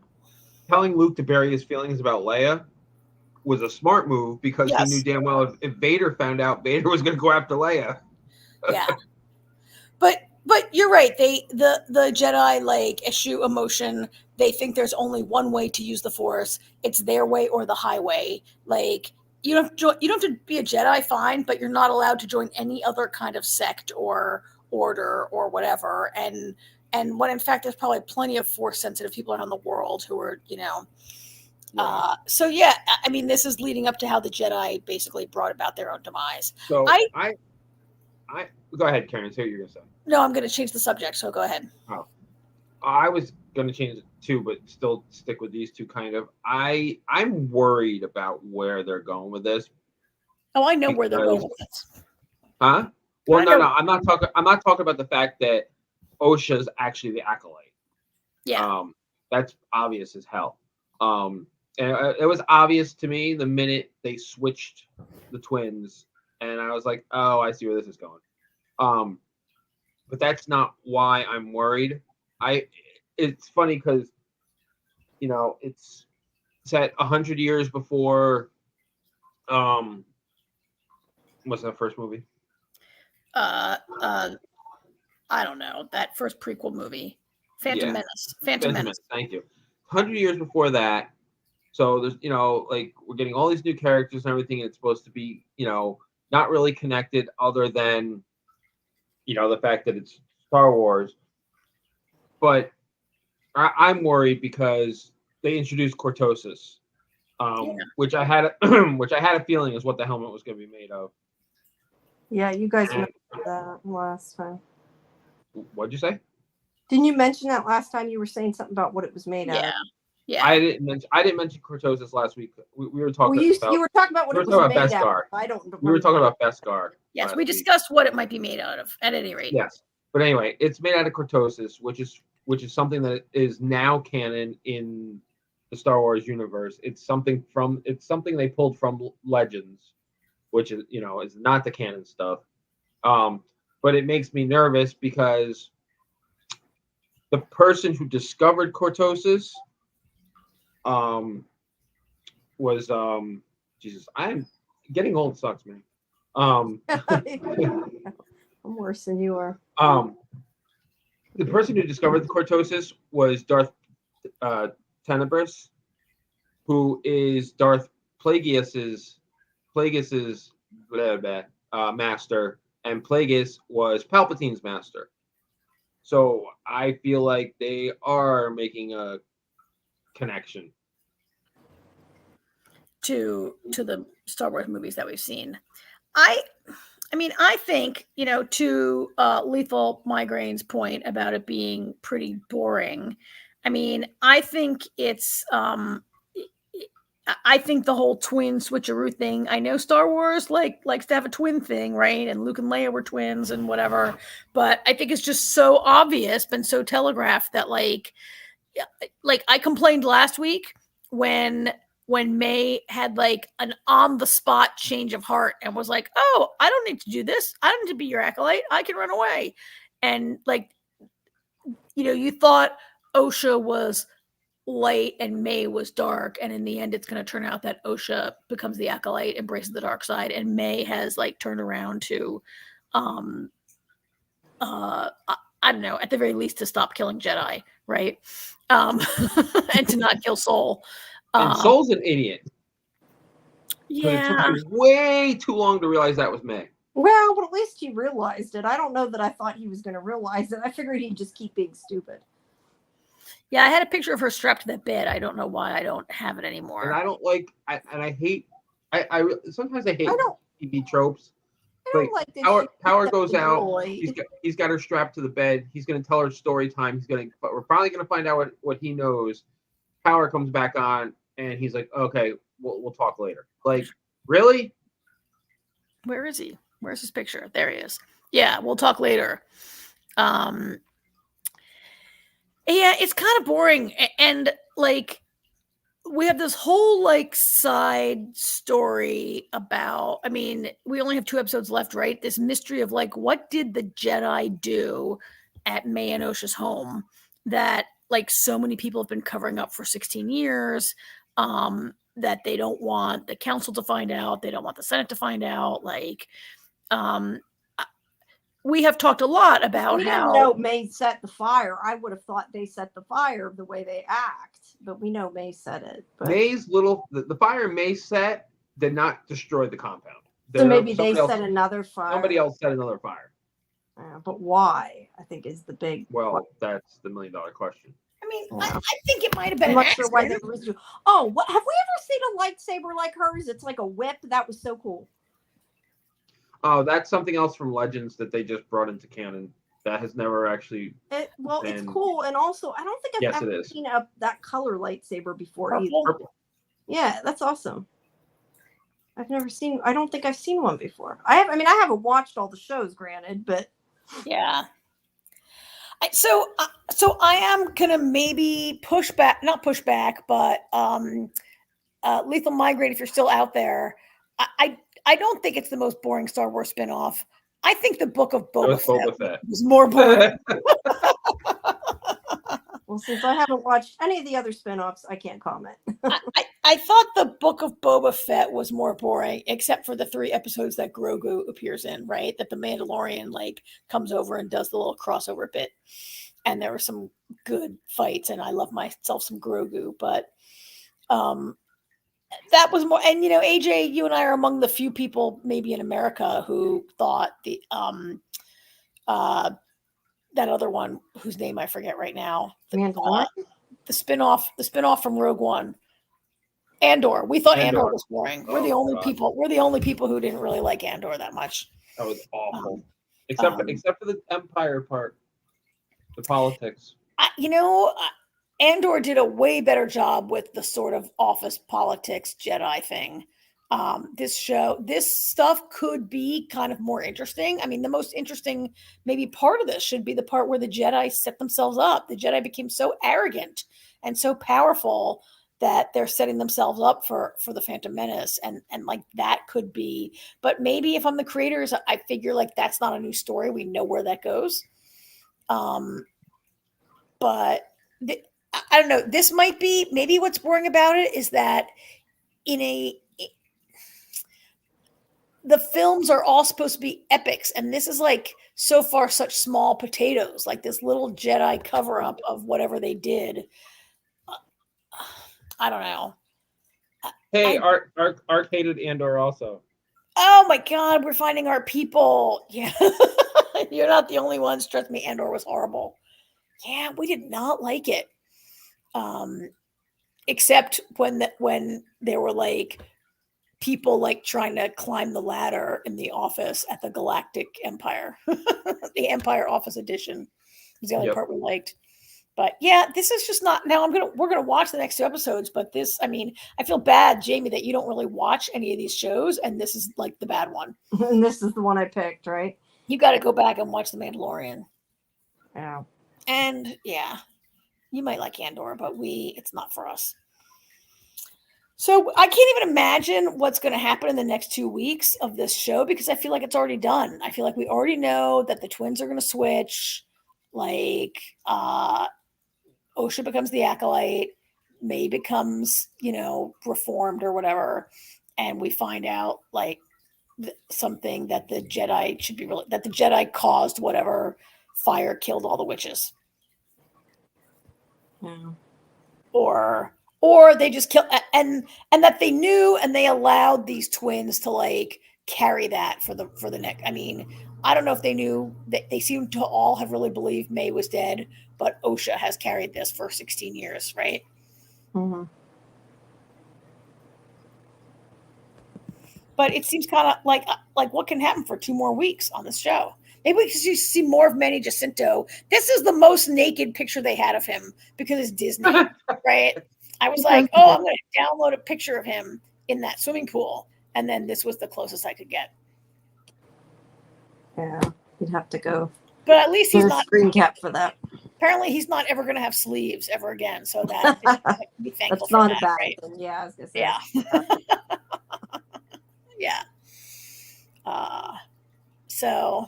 telling Luke to bury his feelings about Leia was a smart move because he knew damn well if Vader found out, Vader was going to go after Leia. Yeah. But you're right. The Jedi eschew emotion. They think there's only one way to use the Force. It's their way or the highway. Like you don't have to be a Jedi, fine, but you're not allowed to join any other kind of sect or order or whatever. And when in fact there's probably plenty of Force sensitive people around the world who are So yeah, I mean this is leading up to how the Jedi basically brought about their own demise. So I go ahead, Karen. Say what you're gonna say. No, I'm going to change the subject, so go ahead. Oh, I was going to change it too, but still stick with these two kind of. I'm worried about where they're going with this. Oh, I know where they're going with this. Huh? Well, no. I'm not talking about the fact that Osha's actually the acolyte. Yeah. That's obvious as hell. And it was obvious to me the minute they switched the twins, and I was like, oh, I see where this is going. But that's not why I'm worried. It's funny because it's set 100 years before what's that first movie? I don't know, that first prequel movie, Phantom Menace. Phantom Menace. Thank you. 100 years before that. So there's, like we're getting all these new characters and everything. And it's supposed to be, not really connected other than, the fact that it's Star Wars. But I'm worried because they introduced cortosis, which I had, a feeling is what the helmet was going to be made of. Yeah, you guys mentioned that last time. What'd you say? Didn't you mention that last time? You were saying something about what it was made out of. Yeah. I didn't mention cortosis last week. We were talking. You were talking about what it was made out of. I don't remember. We were talking about Beskar. Yes, we discussed what it might be made out of. At any rate. Yes, but anyway, it's made out of cortosis, which is something that is now canon in the Star Wars universe. It's something they pulled from Legends, which is is not the canon stuff. But it makes me nervous because the person who discovered cortosis was Jesus. I'm getting old, sucks, man. I'm worse than you are. The person who discovered the cortosis was Darth Tenebris, who is Darth Plagueis's master, and Plagueis was Palpatine's master. So I feel like they are making a connection to the Star Wars movies that we've seen. I think, to Lethal Migraine's point about it being pretty boring. I think it's I think the whole twin switcheroo thing. I know Star Wars likes to have a twin thing, right? And Luke and Leia were twins and whatever. But I think it's just so obvious, been so telegraphed that like I complained last week when May had like an on the spot change of heart and was like, oh, I don't need to do this. I don't need to be your acolyte. I can run away. And you thought Osha was light and May was dark. And in the end, it's going to turn out that Osha becomes the acolyte, embraces the dark side. And May has turned around to, I don't know, at the very least to stop killing Jedi. Right. And to not kill Soul. And Soul's an idiot. Yeah. It took me way too long to realize that was May. Well, but at least he realized it. I don't know that I thought he was going to realize it. I figured he'd just keep being stupid. Yeah, I had a picture of her strapped to that bed. I don't know why I don't have it anymore. And I don't like, sometimes I hate TV tropes. Power goes out. He's got her strapped to the bed. He's going to tell her story time. We're probably going to find out what he knows. Power comes back on, and he's like, "Okay, we'll talk later." Like, really? Where is he? Where's his picture? There he is. Yeah, we'll talk later. Yeah, it's kind of boring, and we have this whole side story about. We only have 2 episodes left, right? This mystery of what did the Jedi do at May and Osha's home that so many people have been covering up for 16 years, that they don't want the council to find out. They don't want the Senate to find out. We have talked a lot about how... We didn't know May set the fire. I would have thought they set the fire the way they act, but we know May set it. But... the fire May set did not destroy the compound. So maybe they set another fire. Somebody else set another fire. But why? I think is the big. Well, that's the $1 million question. I think it might have been. I'm not sure why they were. Oh, what have we ever seen a lightsaber like hers? It's like a whip. That was so cool. Oh, that's something else from Legends that they just brought into canon. That has never actually. It's cool, and also I don't think I've ever seen that color lightsaber before. Purple. Yeah, that's awesome. I don't think I've seen one before. I haven't watched all the shows, granted, but. Yeah. So I am gonna maybe not push back, but Lethal Migraine, if you're still out there, I don't think it's the most boring Star Wars spinoff. I think the Book of Boba Fett was more boring. Well, since I haven't watched any of the other spinoffs, I can't comment. I thought the Book of Boba Fett was more boring, except for the 3 episodes that Grogu appears in, right? That the Mandalorian like comes over and does the little crossover bit. And there were some good fights, and I love myself some Grogu, but that was more. And AJ, you and I are among the few people maybe in America who thought the that other one whose name I forget right now, the spinoff from Rogue One, Andor. We thought Andor was boring. We're the only people. We're the only people who didn't really like Andor that much. That was awful, except for the Empire part, the politics. Andor did a way better job with the sort of office politics Jedi thing. This stuff could be kind of more interesting. I mean, the most interesting maybe part of this should be the part where the Jedi set themselves up. The Jedi became so arrogant and so powerful that they're setting themselves up for the Phantom Menace. And like that could be, but maybe if I'm the creators, I figure like that's not a new story. We know where that goes. But I don't know. This might be, maybe what's boring about it is that the films are all supposed to be epics, and this is like so far such small potatoes, like this little Jedi cover up of whatever they did. I don't know. Hey, Art hated Andor also. Oh my God, we're finding our people. Yeah, you're not the only ones. Trust me, Andor was horrible. Yeah, we did not like it. Except when there were like people like trying to climb the ladder in the office at the Galactic Empire. The Empire Office Edition was the only part we liked. But yeah, this is just not. Now we're gonna watch the next 2 episodes, but this, I mean, I feel bad, Jamie, that you don't really watch any of these shows, and this is like the bad one. And this is the one I picked, right? You got to go back and watch The Mandalorian. Yeah. And yeah, you might like Andor, but it's not for us. So I can't even imagine what's going to happen in the next 2 weeks of this show, because I feel like it's already done. I feel like we already know that the twins are going to switch. Like Osha becomes the acolyte, May becomes, reformed or whatever. And we find out like something that the Jedi that the Jedi caused whatever fire killed all the witches. Yeah. Or they just killed, and that they knew, and they allowed these twins to like carry that for the next. I mean, I don't know if they knew. That they seem to all have really believed May was dead, but Osha has carried this for 16 years, right? Mm-hmm. But it seems kind of like what can happen for 2 more weeks on this show. Maybe we could see more of Manny Jacinto. This is the most naked picture they had of him because it's Disney, right? I was like, oh, I'm going to download a picture of him in that swimming pool. And then this was the closest I could get. Yeah, you'd have to go. But at least he's not screen cap for that. Apparently, he's not ever going to have sleeves ever again. So that I can be thankful that's not for a bad right? thing. Yeah, I was gonna say. Yeah. Yeah. So,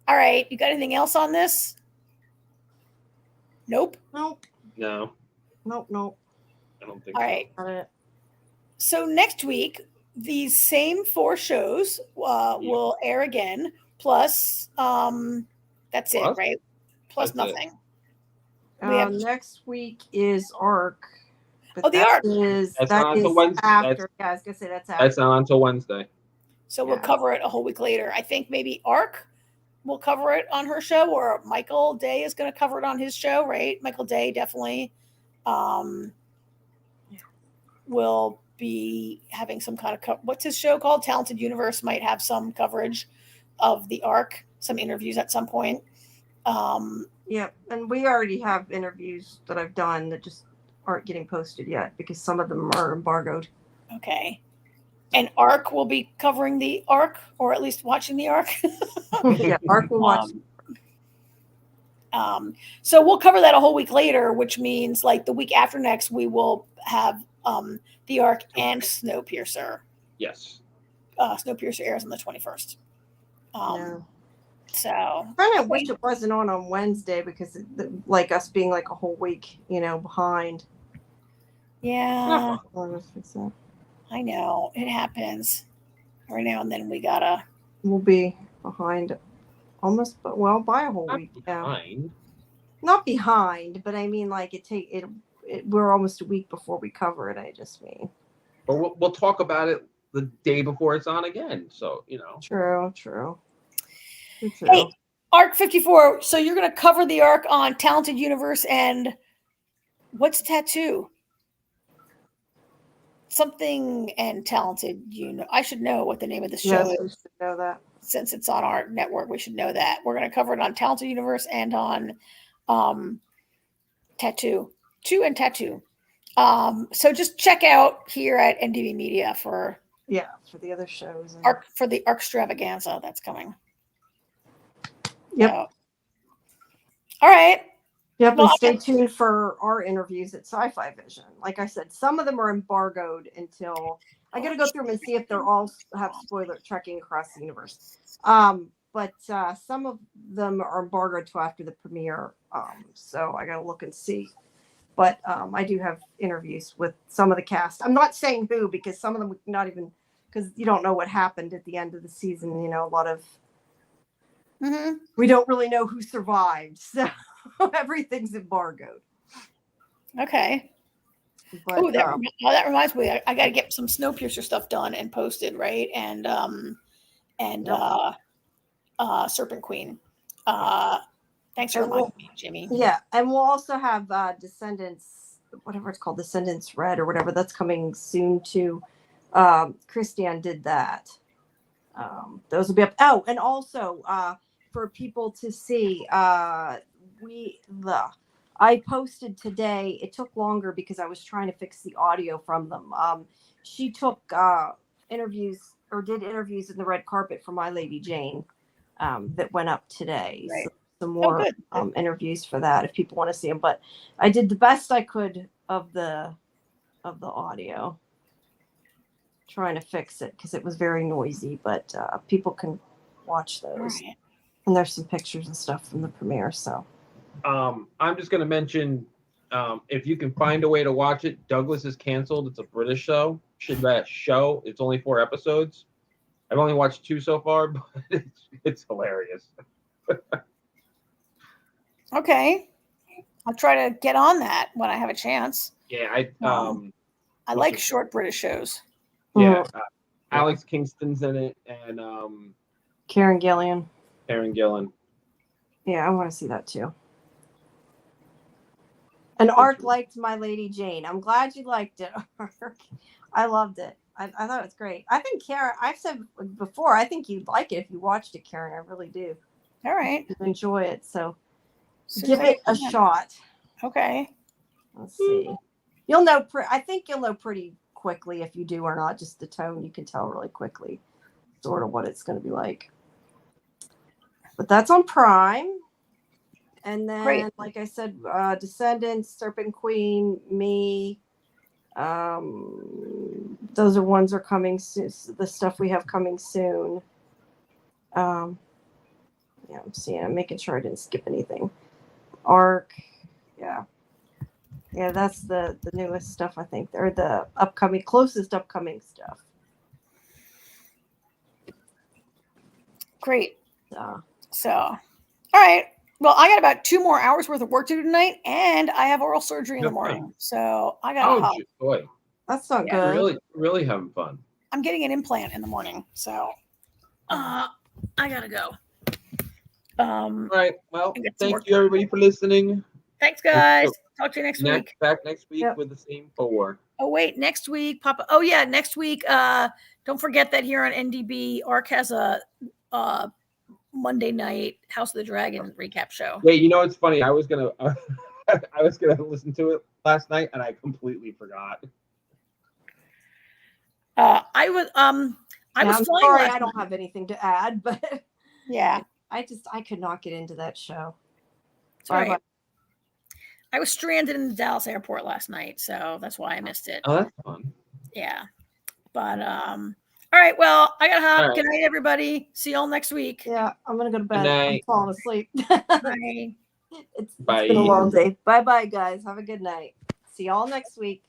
all right. You got anything else on this? Nope. Nope. No. Nope. I don't think all so. Right. So next week, these same 4 shows will air again. Plus, that's it, right? Plus that's nothing. Next week is ARC. The ARC. That's not until Wednesday. After. Yeah, I was gonna say that's after. That's not until Wednesday. So we'll cover it a whole week later. I think maybe ARC will cover it on her show, or Michael Day is going to cover it on his show, right? Michael Day definitely will be having some kind of what's his show called? Talented Universe might have some coverage of the ARC, some interviews at some point. Yeah, and we already have interviews that I've done that just aren't getting posted yet because some of them are embargoed. Okay. And ARC will be covering the ARC, or at least watching the ARC. Yeah, ARC will watch. So we'll cover that a whole week later, which means like the week after next, we will have The Ark and Snowpiercer. Yes. Snowpiercer airs on the 21st. No. So I kind of wish it wasn't on Wednesday because like us being like a whole week, behind. yeah, Let's fix that. I know it happens. Every now and then We'll be behind almost, but by a whole Not week. Yeah. behind. Not behind, but I mean, like we're almost a week before we cover it. I just mean. But we'll talk about it the day before it's on again. So True. Hey, Arc 54. So you're going to cover the Arc on Talented Universe and what's Tattoo? Something and Talented. I should know what the name of the show is. We should know that. Since it's on our network, we should know that. We're going to cover it on Talented Universe and on Tattoo. 2 and Tattoo. So just check out here at NDB Media for the other shows. For the Arc Extravaganza that's coming. Yep. So, all right. Yep, and stay tuned for our interviews at Sci-Fi Vision. Like I said, some of them are embargoed until I got to go through them and see if they're all have spoiler trekking across the universe. But some of them are embargoed till after the premiere. So I got to look and see. But I do have interviews with some of the cast. I'm not saying who because some of them not even because you don't know what happened at the end of the season. A lot of we don't really know who survived. So. Everything's embargoed. Okay. But, that reminds me. I got to get some Snowpiercer stuff done and posted, right? And Serpent Queen. Thanks for reminding me, Jimmy. Yeah, and we'll also have Descendants, whatever it's called, Descendants Red or whatever. That's coming soon too. Christian did that. Those will be up. Oh, and also for people to see. I posted today. It took longer because I was trying to fix the audio from them. She took interviews or did interviews in the red carpet for My Lady Jane that went up today. Right. So some more interviews for that if people want to see them. But I did the best I could of the audio, trying to fix it because it was very noisy. But people can watch those, and there's some pictures and stuff from the premiere. So. I'm just going to mention, if you can find a way to watch it, Douglas is canceled. It's a British show. It's only 4 episodes. I've only watched 2 so far, but it's hilarious. Okay. I'll try to get on that when I have a chance. Yeah, I like short British shows. Yeah, Alex Kingston's in it, and Karen Gillan. Yeah, I want to see that too. And Ark liked My Lady Jane. I'm glad you liked it, Ark. I loved it. I thought it was great. I think Karen, I've said before, I think you'd like it if you watched it, Karen. I really do. All right. You enjoy it. So give it a shot. Okay. Let's see. You'll know. I think you'll know pretty quickly if you do or not. Just the tone, you can tell really quickly sort of what it's going to be like. But that's on Prime. And then, like I said, Descendants, Serpent Queen, me. Those are ones are coming soon. The stuff we have coming soon. I'm making sure I didn't skip anything. Arc, yeah, that's the newest stuff I think. They're the closest upcoming stuff. Great. So, all right. Well, I got about 2 more hours worth of work to do tonight, and I have oral surgery in the morning. So I got. Oh boy, that's not good. Really having fun. I'm getting an implant in the morning, so I gotta go. All right. Well, thank you everybody for listening. Thanks, guys. Talk to you next week. Back next week with the same 4. Oh wait, next week, Papa. Oh yeah, next week. Don't forget that here on NDB, Arc has a Monday night House of the Dragon recap show. Yeah, it's funny. I was gonna listen to it last night, and I completely forgot. I was flying. Sorry, I don't have anything to add, but yeah, I could not get into that show. Sorry. I was stranded in the Dallas airport last night, so that's why I missed it. Oh, that's fun. Yeah. But all right, well, I gotta hop. All right. Good night, everybody. See y'all next week. Yeah, I'm gonna go to Good bed. I'm night. falling asleep. Bye. It's Bye. been a long day. Bye bye, guys. Have a good night. See y'all next week.